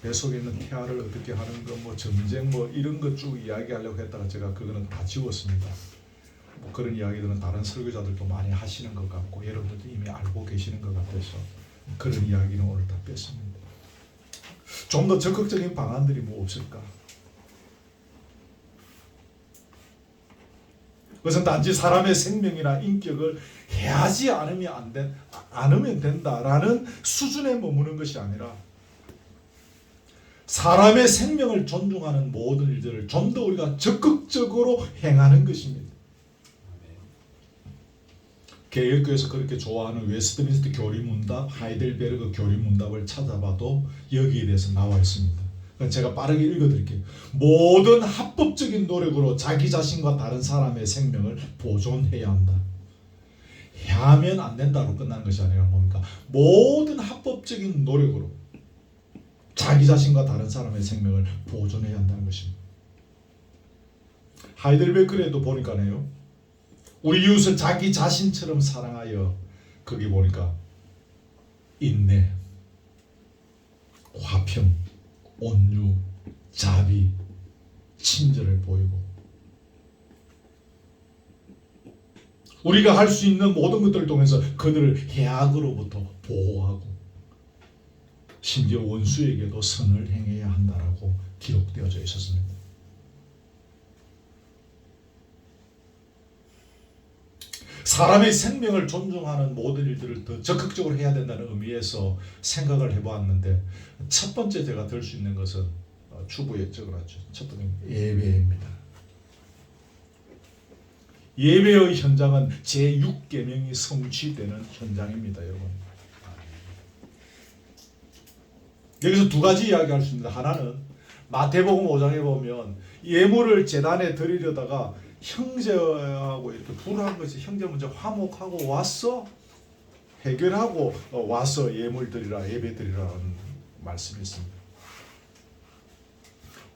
뱃속에 있는 태아를 어떻게 하는 거, 전쟁 이런 거 쭉 이야기하려고 했다가 제가 그거는 다 지웠습니다. 뭐 그런 이야기들은 다른 설교자들도 많이 하시는 것 같고 여러분들도 이미 알고 계시는 것 같아서 그런 이야기는 오늘 다 뺐습니다. 좀 더 적극적인 방안들이 뭐 없을까? 그것은 단지 사람의 생명이나 인격을 해하지 않으면 된다라는 수준에 머무는 것이 아니라 사람의 생명을 존중하는 모든 일들을 좀 더 우리가 적극적으로 행하는 것입니다. 개혁교에서 그렇게 좋아하는 웨스트민스터 교리문답, 하이델베르그 교리문답을 찾아봐도 여기에 대해서 나와 있습니다. 제가 빠르게 읽어드릴게요. 모든 합법적인 노력으로 자기 자신과 다른 사람의 생명을 보존해야 한다. 하면 안 된다로 끝나는 것이 아니라 뭡니까? 모든 합법적인 노력으로 자기 자신과 다른 사람의 생명을 보존해야 한다는 것입니다. 하이델베르크에도 보니까요, 우리 이웃을 자기 자신처럼 사랑하여, 거기 보니까 인내, 화평, 온유, 자비, 친절을 보이고, 우리가 할 수 있는 모든 것들을 통해서 그들을 해악으로부터 보호하고 심지어 원수에게도 선을 행해야 한다라고 기록되어져 있었습니다. 사람의 생명을 존중하는 모든 일들을 더 적극적으로 해야 된다는 의미에서 생각을 해보았는데, 첫 번째 제가 들 수 있는 것은 주부에 적어놨죠. 첫 번째 예배입니다. 예배의 현장은 제6계명이 성취되는 현장입니다, 여러분. 여기서 두 가지 이야기할 수 있습니다. 하나는 마태복음 5장에 보면 예물을 제단에 드리려다가 형제하고 이렇게 불화한 것이, 형제 먼저 화목하고 와서 해결하고 와서 예물 드리라, 예배 드리라는 말씀이 있습니다.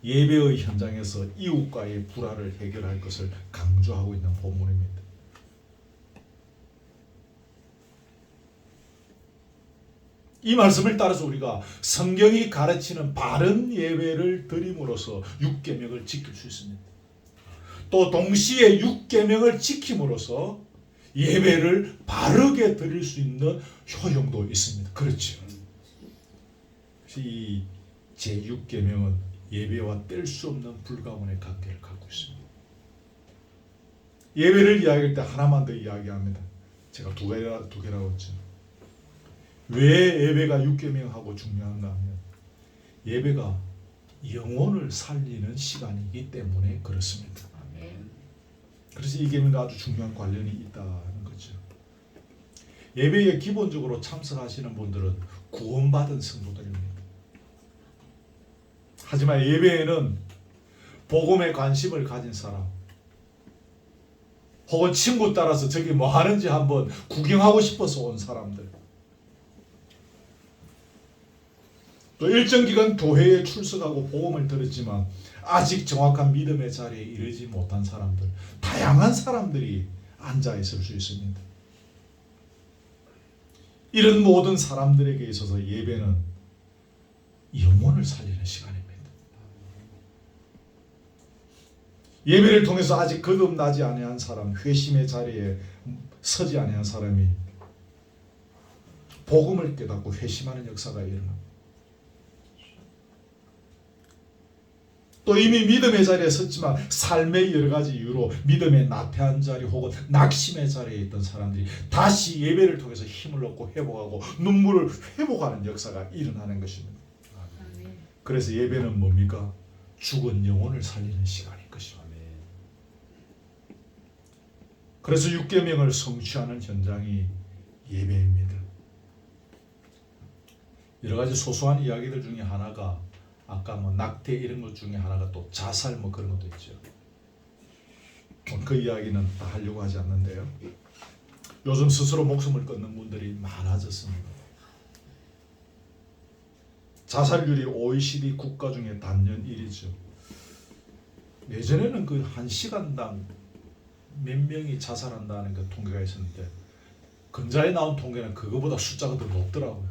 예배의 현장에서 이웃과의 불화를 해결할 것을 강조하고 있는 본문입니다. 이 말씀을 따라서 우리가 성경이 가르치는 바른 예배를 드림으로써 6계명을 지킬 수 있습니다. 또 동시에 6계명을 지킴으로써 예배를 바르게 드릴 수 있는 효용도 있습니다. 그렇죠. 이 제6계명은 예배와 뗄 수 없는 불가분의 관계를 갖고 있습니다. 예배를 이야기할 때 하나만 더 이야기합니다. 제가 두 개라고 했죠. 왜 예배가 6계명하고 중요한가 하면 예배가 영혼을 살리는 시간이기 때문에 그렇습니다. 그래서 이 계명과 아주 중요한 관련이 있다는 거죠. 예배에 기본적으로 참석하시는 분들은 구원받은 성도들입니다. 하지만 예배에는 복음에 관심을 가진 사람, 혹은 친구 따라서 저기 뭐 하는지 한번 구경하고 싶어서 온 사람들, 또 일정 기간 교회에 출석하고 복음을 들었지만 아직 정확한 믿음의 자리에 이르지 못한 사람들, 다양한 사람들이 앉아 있을 수 있습니다. 이런 모든 사람들에게 있어서 예배는 영혼을 살리는 시간입니다. 예배를 통해서 아직 거듭나지 아니한 사람, 회심의 자리에 서지 아니한 사람이 복음을 깨닫고 회심하는 역사가 일어납니다. 또 이미 믿음의 자리에 섰지만 삶의 여러 가지 이유로 믿음의 나태한 자리 혹은 낙심의 자리에 있던 사람들이 다시 예배를 통해서 힘을 얻고 회복하고 눈물을 회복하는 역사가 일어나는 것입니다. 그래서 예배는 뭡니까? 죽은 영혼을 살리는 시간인 것입니다. 그래서 6계명을 성취하는 현장이 예배입니다. 여러 가지 소소한 이야기들 중에 하나가 아까 뭐 낙태 이런 것 중에 하나가 또 자살 뭐 그런 것도 있죠. 그 이야기는 다 하려고 하지 않는데요. 요즘 스스로 목숨을 끊는 분들이 많아졌습니다. 자살률이 OECD 국가 중에 단연 1위죠. 예전에는 그 한 시간당 몇 명이 자살한다는 그 통계가 있었는데 근자에 나온 통계는 그거보다 숫자가 더 높더라고요.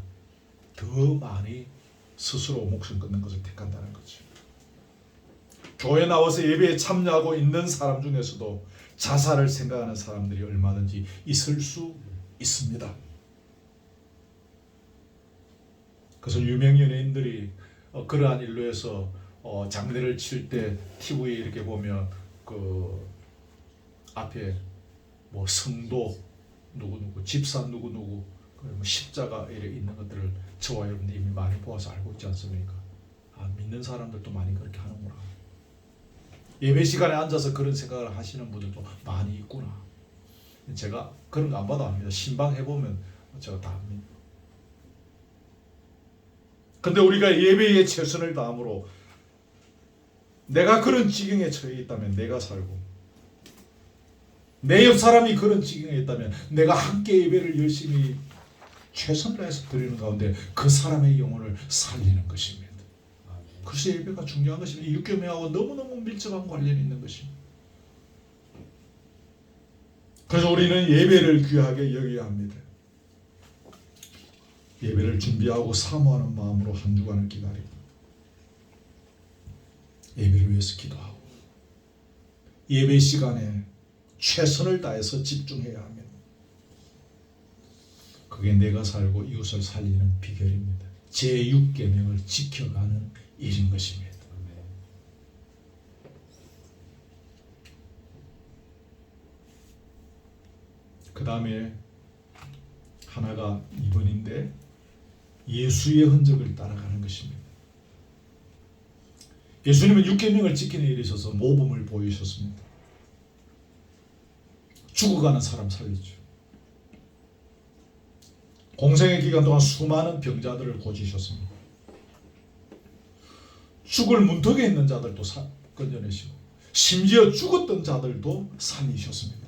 더 많이 스스로 목숨 끊는 것을 택한다는 거죠. 교회 나와서 예배에 참여하고 있는 사람 중에서도 자살을 생각하는 사람들이 얼마든지 있을 수 있습니다. 그래서 유명 연예인들이 그러한 일로 해서 장례를 칠 때 TV에 이렇게 보면 그 앞에 뭐 성도 누구누구, 집사 누구누구, 그리고 십자가 이렇게 있는 것들을 저와 여러분들 이미 많이 보아서 알고 있지 않습니까? 믿는 사람들도 많이 그렇게 하는구나. 예배 시간에 앉아서 그런 생각을 하시는 분들도 많이 있구나. 제가 그런 거 안 봐도 압니다. 신방 해보면 제가 다 압니다. 근데 우리가 예배에 최선을 다함으로 내가 그런 지경에 처해 있다면 내가 살고, 내 옆 사람이 그런 지경에 있다면 내가 함께 예배를 열심히 최선을 다해서 드리는 가운데 그 사람의 영혼을 살리는 것입니다. 그래서 예배가 중요한 것입니다. 육개명하고 너무너무 밀접한 관련이 있는 것입니다. 그래서 우리는 예배를 귀하게 여겨야 합니다. 예배를 준비하고 사모하는 마음으로 한 주간을 기다리고 예배를 위해서 기도하고 예배 시간에 최선을 다해서 집중해야 합니다. 그게 내가 살고 이웃을 살리는 비결입니다. 제6계명을 지켜가는 일인 것입니다. 그 다음에 하나가 2번인데 예수의 흔적을 따라가는 것입니다. 예수님은 6계명을 지키는 일에 있어서 모범을 보이셨습니다. 죽어가는 사람 살리죠. 공생의 기간 동안 수많은 병자들을 고치셨습니다. 죽을 문턱에 있는 자들도 건져내시고 심지어 죽었던 자들도 살리셨습니다.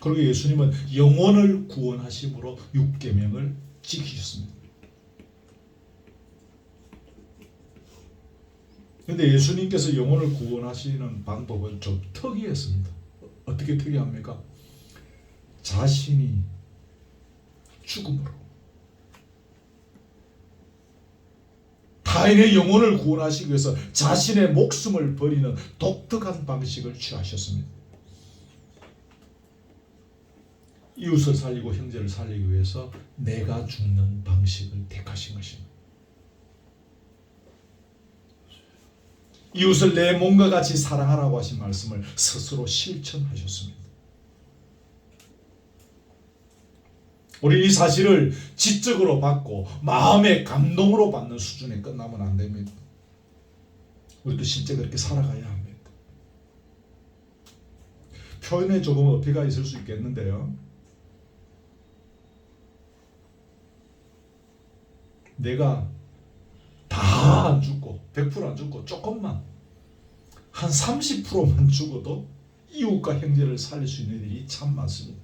그리고 예수님은 영혼을 구원하심으로 6계명을 지키셨습니다. 그런데 예수님께서 영혼을 구원하시는 방법은 좀 특이했습니다. 어떻게 특이합니까? 자신이 죽음으로 타인의 영혼을 구원하시기 위해서 자신의 목숨을 버리는 독특한 방식을 취하셨습니다. 이웃을 살리고 형제를 살리기 위해서 내가 죽는 방식을 택하신 것입니다. 이웃을 내 몸과 같이 사랑하라고 하신 말씀을 스스로 실천하셨습니다. 우리 이 사실을 지적으로 받고 마음의 감동으로 받는 수준에 끝나면 안 됩니다. 우리도 실제 그렇게 살아가야 합니다. 표현에 조금 어폐가 있을 수 있겠는데요. 내가 다 안 죽고 100% 안 죽고 조금만 한 30%만 죽어도 이웃과 형제를 살릴 수 있는 일이 참 많습니다.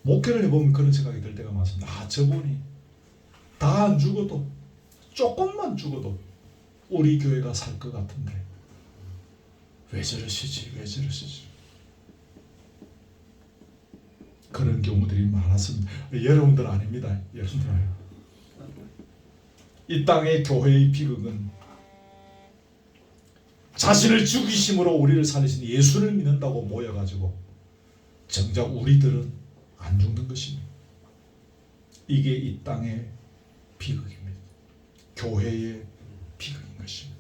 목회를 해보면 그런 생각이 들 때가 많습니다. 저분이 다 안 죽어도 조금만 죽어도 우리 교회가 살 것 같은데 왜 저러시지? 그런 경우들이 많았습니다. 여러분들 아닙니다. 여러분들 아니에요. 이 땅의 교회의 비극은 자신을 죽이심으로 우리를 살리신 예수를 믿는다고 모여가지고 정작 우리들은 안 죽는 것입니다. 이게 이 땅의 비극입니다. 교회의 비극인 것입니다.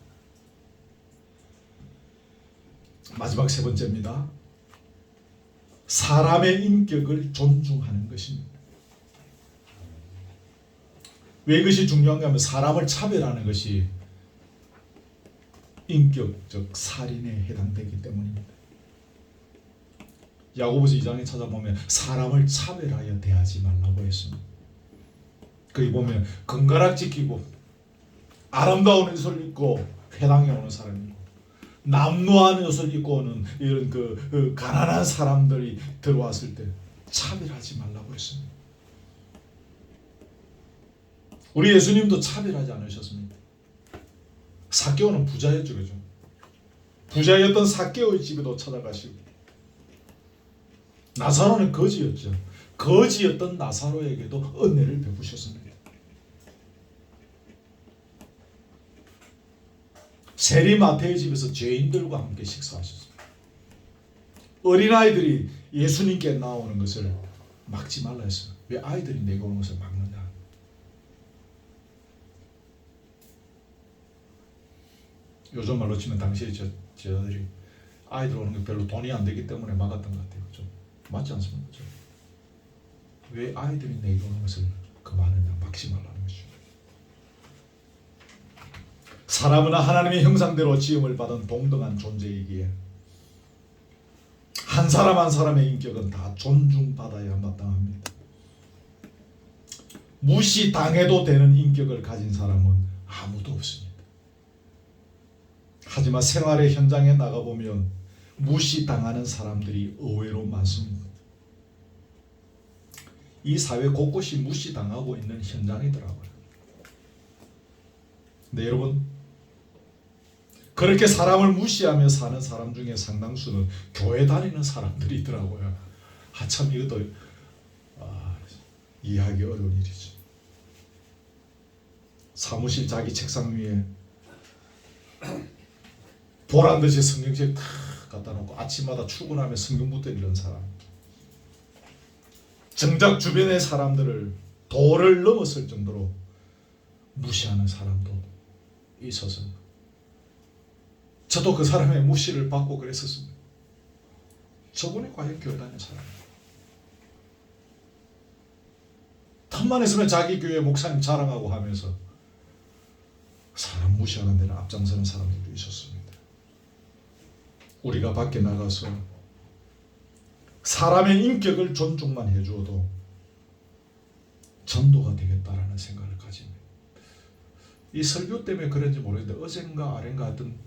마지막 세 번째입니다. 사람의 인격을 존중하는 것입니다. 왜 이것이 중요한가 하면 사람을 차별하는 것이 인격적 살인에 해당되기 때문입니다. 야고보서 2장에 찾아보면 사람을 차별하여 대하지 말라고 했습니다. 거기 보면 금가락지 끼고 아름다운 옷을 입고 회당에 오는 사람이 있고 남루한 옷을 입고 오는 이런 그 가난한 사람들이 들어왔을 때 차별하지 말라고 했습니다. 우리 예수님도 차별하지 않으셨습니다. 삭개오는 부자였죠, 그죠? 부자였던 삭개오의 집에도 찾아가시고 나사로는 거지였죠. 거지였던 나사로에게도 은혜를 베푸셨습니다. 세리 마태의 집에서 죄인들과 함께 식사하셨습니다. 어린아이들이 예수님께 나오는 것을 막지 말라 했어요. 왜 아이들이 내게 오는 것을 막느냐? 요즘 말로 치면 당시에 저들이 아이들 오는 게 별로 돈이 안 되기 때문에 막았던 것 같아요. 좀 맞지 않습니까? 왜 아이들이 내게 오는 것을 그만하냐? 막지 말라는 것이죠. 사람은 하나님의 형상대로 지음을 받은 동등한 존재이기에 한 사람 한 사람의 인격은 다 존중받아야 마땅합니다. 무시당해도 되는 인격을 가진 사람은 아무도 없습니다. 하지만 생활의 현장에 나가보면 무시당하는 사람들이 의외로 많습니다. 이 사회 곳곳이 무시당하고 있는 현장이더라고요. 근데 여러분, 그렇게 사람을 무시하며 사는 사람 중에 상당수는 교회 다니는 사람들이 있더라고요. 참 이것도 이해하기 어려운 일이죠. 사무실 자기 책상 위에 보란듯이 성경책 탁 갖다 놓고 아침마다 출근하며 성경부터 읽는 사람, 정작 주변의 사람들을 도를 넘었을 정도로 무시하는 사람도 있어서 저도 그 사람의 무시를 받고 그랬었습니다. 저분이 과연 교회 다니는 사람이에요? 틈만 있으면 자기 교회 목사님 자랑하고 하면서 사람 무시하는 데는 앞장서는 사람들도 있었습니다. 우리가 밖에 나가서 사람의 인격을 존중만 해주어도 전도가 되겠다라는 생각을 가집니다. 이 설교 때문에 그런지 모르겠는데 어젠가 아ren가 하여튼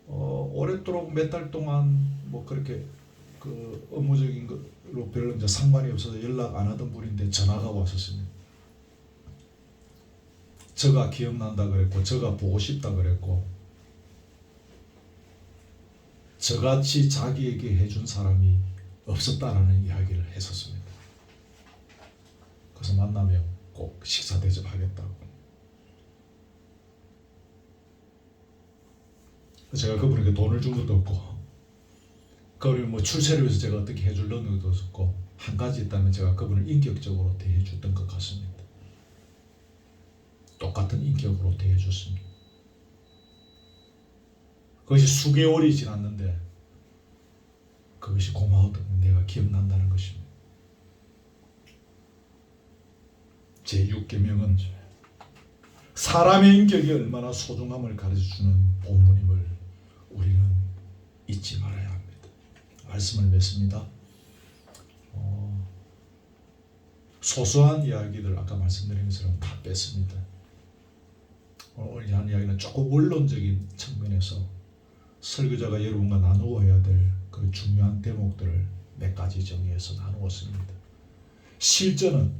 오랫도록 몇 달 동안 뭐 그렇게 그 업무적인 걸로 별로 이제 상관이 없어서 연락 안 하던 분인데 전화가 왔었습니다. 저가 기억난다 그랬고, 저가 보고 싶다 그랬고, 저같이 자기에게 해준 사람이 없었다라는 이야기를 했었습니다. 그래서 만나면 꼭 식사 대접하겠다고. 제가 그분에게 돈을 준 것도 없고, 그분이 뭐 출세를 위해서 제가 어떻게 해주려는 것도 없고, 한 가지 있다면 제가 그분을 인격적으로 대해줬던 것 같습니다. 똑같은 인격으로 대해줬습니다. 그것이 수개월이 지났는데 그것이 고마웠던 내가 기억난다는 것입니다. 제6계명은 사람의 인격이 얼마나 소중함을 가르쳐주는 본문임을 우리는 잊지 말아야 합니다. 말씀을 맺습니다. 소소한 이야기들 아까 말씀드린 것처럼 다 뺐습니다. 오늘 한 이야기는 조금 원론적인 측면에서 설교자가 여러분과 나누어야 될 그 중요한 대목들을 몇 가지 정리해서 나누었습니다. 실전은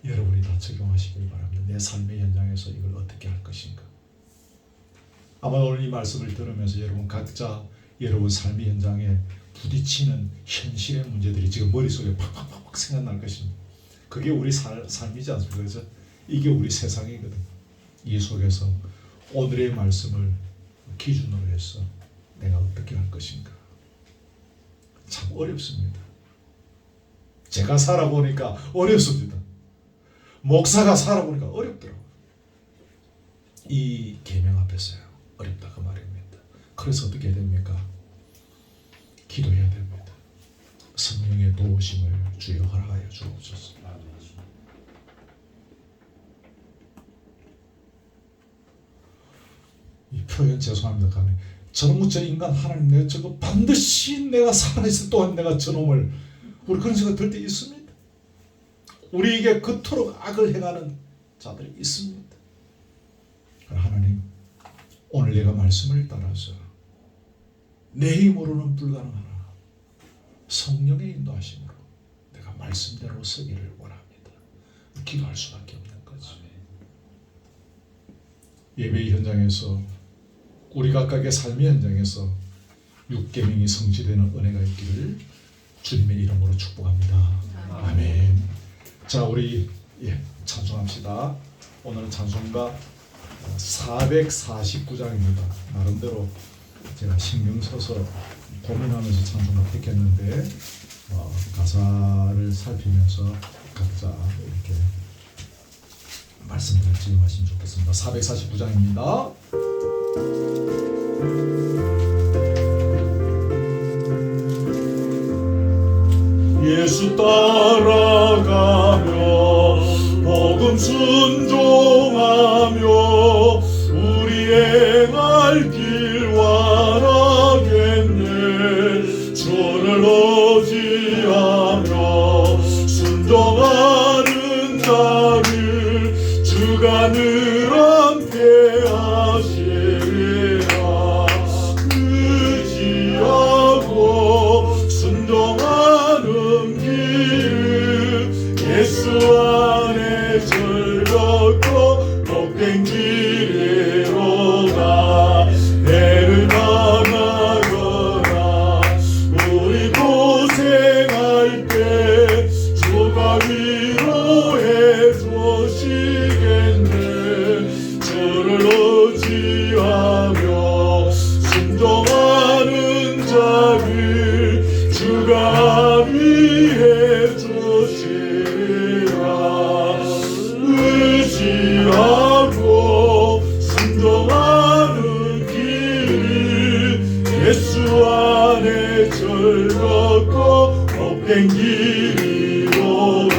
여러분이 다 적용하시길 바랍니다. 내 삶의 현장에서 이걸 어떻게 할 것인가. 아마 오늘 이 말씀을 들으면서 여러분 각자 여러분 삶의 현장에 부딪히는 현실의 문제들이 지금 머릿속에 팍팍팍 생각날 것입니다. 그게 우리 삶이지 않습니까? 그래서 이게 우리 세상이거든. 이 속에서 오늘의 말씀을 기준으로 해서 내가 어떻게 할 것인가. 참 어렵습니다. 제가 살아보니까 어렵습니다. 목사가 살아보니까 어렵더라고요. 이 계명 앞에서요. 어렵다 그 말입니다. 그래서 어떻게 해야 됩니까? 기도해야 됩니다. 성령의 도우심을 주여 허락하여 주옵소서. 이 표현 죄송합니다. 저놈 저 인간 하나님 내가 저거 반드시 내가 살아있을 동안 내가 저놈을 우리 그런 생각 들 때 있습니다. 우리에게 그토록 악을 행하는 자들이 있습니다. 하나님 오늘 내가 말씀을 따라서 내 힘으로는 불가능하나 성령의 인도하심으로 내가 말씀대로 서기를 원합니다. 기도할 수밖에 없는 거죠. 예배의 현장에서 우리 각각의 삶의 현장에서 6계명이 성취되는 은혜가 있기를 주님의 이름으로 축복합니다. 아멘. 자, 우리 찬송합시다. 오늘은 찬송가 449장입니다. 나름대로 제가 신경 써서 고민하면서 찬송가 택했는데 가사를 살피면서 각자 이렇게 말씀을 지음하시면 좋겠습니다. 449장입니다. 예수 따라가며 복음 순종하며 우리 행할 길 완하겠네. 주를 의지하며 순종하는 자를 주가 늘 함께 하시리라. 의지하고 순종하는 길을 예수 안에 즐겁고 복된 길이로다. 해를 당하거나 우리 고생할 때 주가 위로해 주시겠네. 주를 의지하며 순종하는 자를 주가 위해 주시리라. 의지하고 순종하는 길이 예수 안에 즐겁고 복된 길이로다.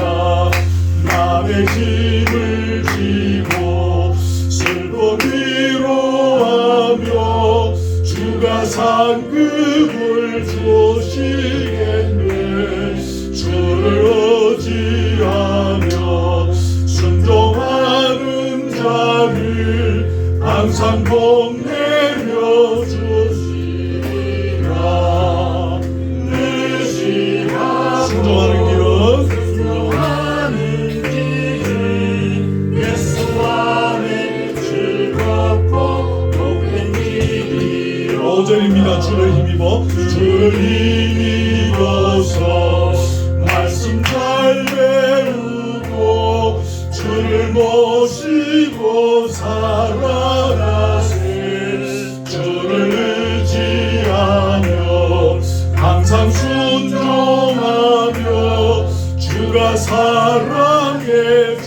남의 짐을 지고 슬픔 위로하며 주가 상급을 주시겠네. 주를 의지하며 순종하는 자를 항상 복 내려 주시리라. 의지하고 순종하는 길은 예수 안에 즐겁고 복된 길이. 5절입니다. 주를 힘입어 주를 힘입어서 말씀 잘 배우고 주를 모시고 살아가세. 주를 의지하며 항상 순종하며 주가 사랑해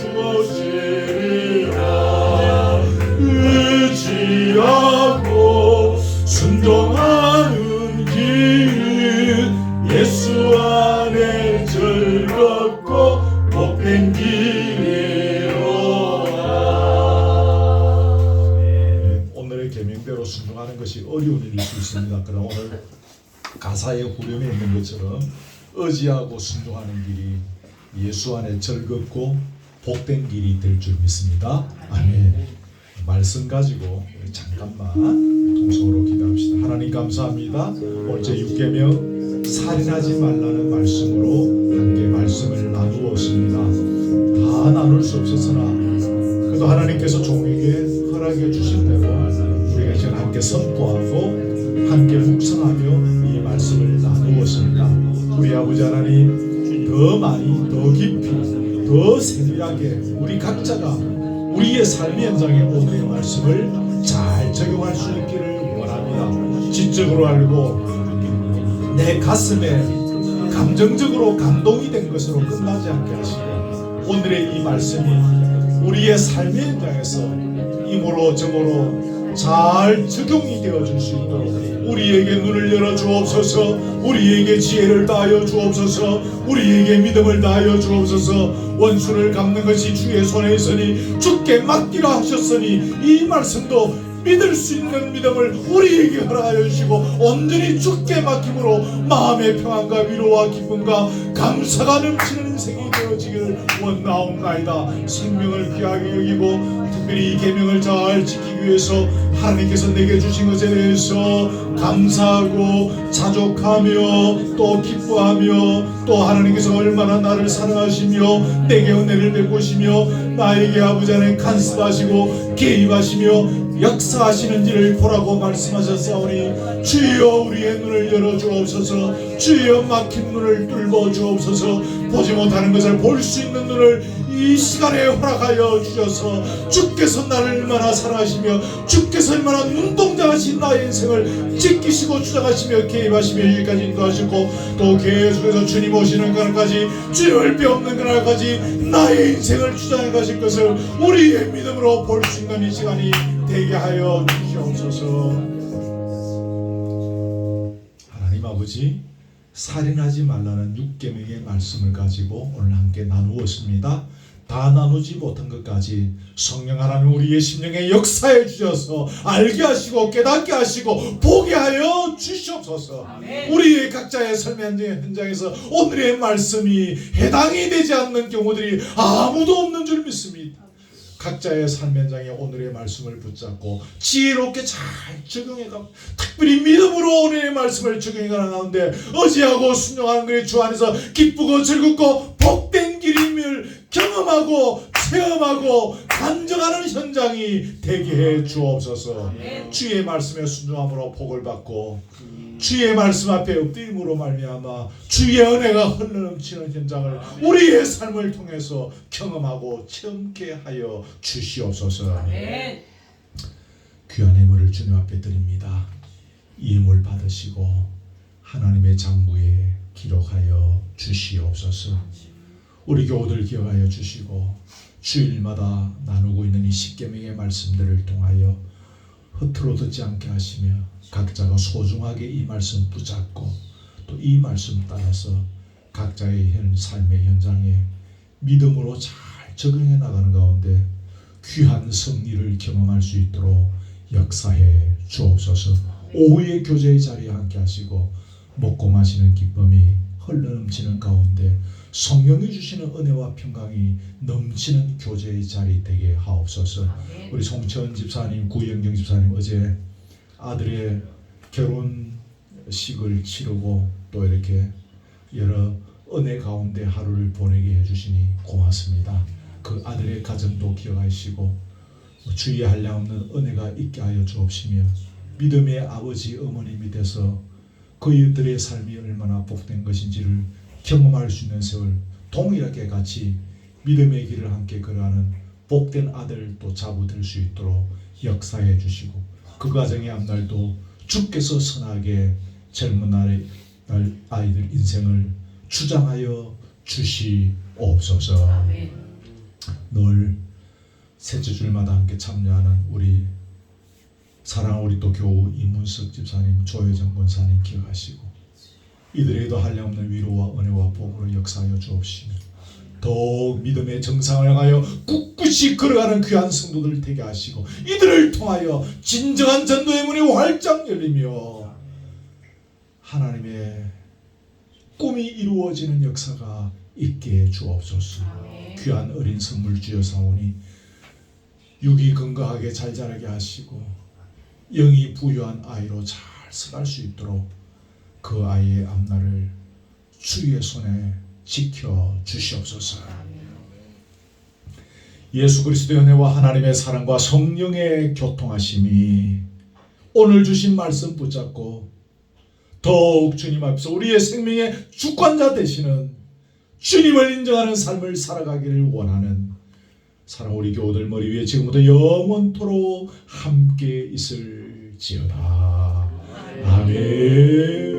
주시리라. 의지하고 순종하는 길은 예수 안에 즐겁고 복된 길이로다. 오늘의 계명대로 순종하는 것이 어려운 일일 수 있습니다. 그러나 오늘 가사의 후렴에 있는 것처럼 의지하고 순종하는 길이 예수 안에 즐겁고 복된 길이 될 줄 믿습니다. 아멘. 말씀 가지고 우리 잠깐만 통성으로 기도합시다. 하나님 감사합니다. 오늘 제 6계명 살인하지 말라는 말씀으로 함께 말씀을 나누었습니다. 다 나눌 수 없었으나 그래도 하나님께서 종에게 허락해 주신 대로 우리가 이제 함께 선포하고 함께 묵상하며 이 말씀을 나누었습니다. 우리 아버지 하나님, 더 많이, 더 깊이, 더 세밀하게 우리 각자가 우리의 삶의 현장에 오늘의 말씀을 잘 적용할 수 있기를 원합니다. 지적으로 알고 내 가슴에 감정적으로 감동이 된 것으로 끝나지 않게 하시고 오늘의 이 말씀이 우리의 삶의 현장에서 이모로 저모로 잘 적용이 되어질 수 있도록 우리에게 눈을 열어 주옵소서. 우리에게 지혜를 다하여 주옵소서. 우리에게 믿음을 다하여 주옵소서. 원수를 갚는 것이 주의 손에 있으니 주께 맡기라 하셨으니 이 말씀도 믿을 수 있는 믿음을 우리에게 허락하여 주시고 온전히 주께 맡김으로 마음의 평안과 위로와 기쁨과 감사가 넘치는 인생이 되어지기를 원하옵나이다. 생명을 귀하게 여기고 특별히 이 계명을 잘 지키기 위해서 하나님께서 내게 주신 것에 대해서 감사하고 자족하며 또 기뻐하며 또 하나님께서 얼마나 나를 사랑하시며 내게 은혜를 베푸시며 나에게 아버지 하나님 간섭하시고 개입하시며 역사하시는지를 보라고 말씀하셨사오니 주여 우리의 눈을 열어주옵소서. 주여 막힌 눈을 뚫어 주옵소서. 보지 못하는 것을 볼 수 있는 눈을 이 시간에 허락하여 주셔서 주께서 나를 얼마나 사랑하시며 주께서 얼마나 눈동자하신 나의 인생을 지키시고 주장하시며 개입하시며 여기까지 인도하시고 또 계속해서 주님 오시는 그날까지 주님을 빼없는 그날까지 나의 인생을 주장해 가실 것을 우리의 믿음으로 볼 수 있는 이 시간이 되게 하여 주시옵소서. 하나님 아버지, 살인하지 말라는 6계명의 말씀을 가지고 오늘 함께 나누었습니다. 다 나누지 못한 것까지 성령 하나님 우리의 심령에 역사해 주셔서 알게 하시고 깨닫게 하시고 보게 하여 주시옵소서. 아멘. 우리의 각자의 삶의 현장에서 오늘의 말씀이 해당이 되지 않는 경우들이 아무도 없는 줄 믿습니다. 각자의 삶 현장에 오늘의 말씀을 붙잡고 지혜롭게 잘 적용해가, 특별히 믿음으로 오늘의 말씀을 적용해가는 가운데 의지하고 순종하는 것이 주 안에서 기쁘고 즐겁고 복된 길임을 경험하고 체험하고 간증하는 현장이 되게 해 주옵소서. 주의 말씀에 순종함으로 복을 받고 주의 말씀 앞에 엎드림으로 말미암아 주의 은혜가 흘러넘치는 현장을 우리의 삶을 통해서 경험하고 체험케 하여 주시옵소서. 아멘. 귀한 예물을 주님 앞에 드립니다. 이 예물 받으시고 하나님의 장부에 기록하여 주시옵소서. 우리 교우들 기억하여 주시고 주일마다 나누고 있는 이 10계명의 말씀들을 통하여 허투루 듣지 않게 하시며 각자가 소중하게 이 말씀 붙잡고 또 이 말씀 따라서 각자의 삶의 현장에 믿음으로 잘 적용해 나가는 가운데 귀한 승리를 경험할 수 있도록 역사해 주옵소서. 오후의 교제의 자리에 함께 하시고 먹고 마시는 기쁨이 흘러넘치는 가운데 성령이 주시는 은혜와 평강이 넘치는 교제의 자리 되게 하옵소서. 우리 송천 집사님, 구영경 집사님 어제 아들의 결혼식을 치르고 또 이렇게 여러 은혜 가운데 하루를 보내게 해주시니 고맙습니다. 그 아들의 가정도 기억하시고 주위에 한량없는 은혜가 있게 하여 주옵시며 믿음의 아버지 어머님이 돼서 그들의 삶이 얼마나 복된 것인지를 경험할 수 있는 세월 동일하게 같이 믿음의 길을 함께 걸어가는 복된 아들 또 자부 될 수 있도록 역사해 주시고 그 가정의 앞날도 주께서 선하게 젊은 날의 아이들 인생을 주장하여 주시옵소서. 늘 셋째 주일마다 함께 참여하는 우리 사랑 우리 또 교우 이문석 집사님, 조혜정 권사님 기억하시고 이들에게도 한량없는 위로와 은혜와 복으로 역사하여 주옵시며 더욱 믿음의 정상을 향하여 꿋꿋이 걸어가는 귀한 성도들 되게 하시고 이들을 통하여 진정한 전도의 문이 활짝 열리며 하나님의 꿈이 이루어지는 역사가 있게 주옵소서. 귀한 어린 선물 주여사오니 육이 건강하게 잘 자라게 하시고 영이 부유한 아이로 잘 살아갈 수 있도록 그 아이의 앞날을 주의 손에 지켜 주시옵소서. 예수 그리스도의 은혜와 하나님의 사랑과 성령의 교통하심이 오늘 주신 말씀 붙잡고 더욱 주님 앞에서 우리의 생명의 주권자 되시는 주님을 인정하는 삶을 살아가기를 원하는 사랑 우리 교우들 머리 위에 지금부터 영원토록 함께 있을지어다. 아멘.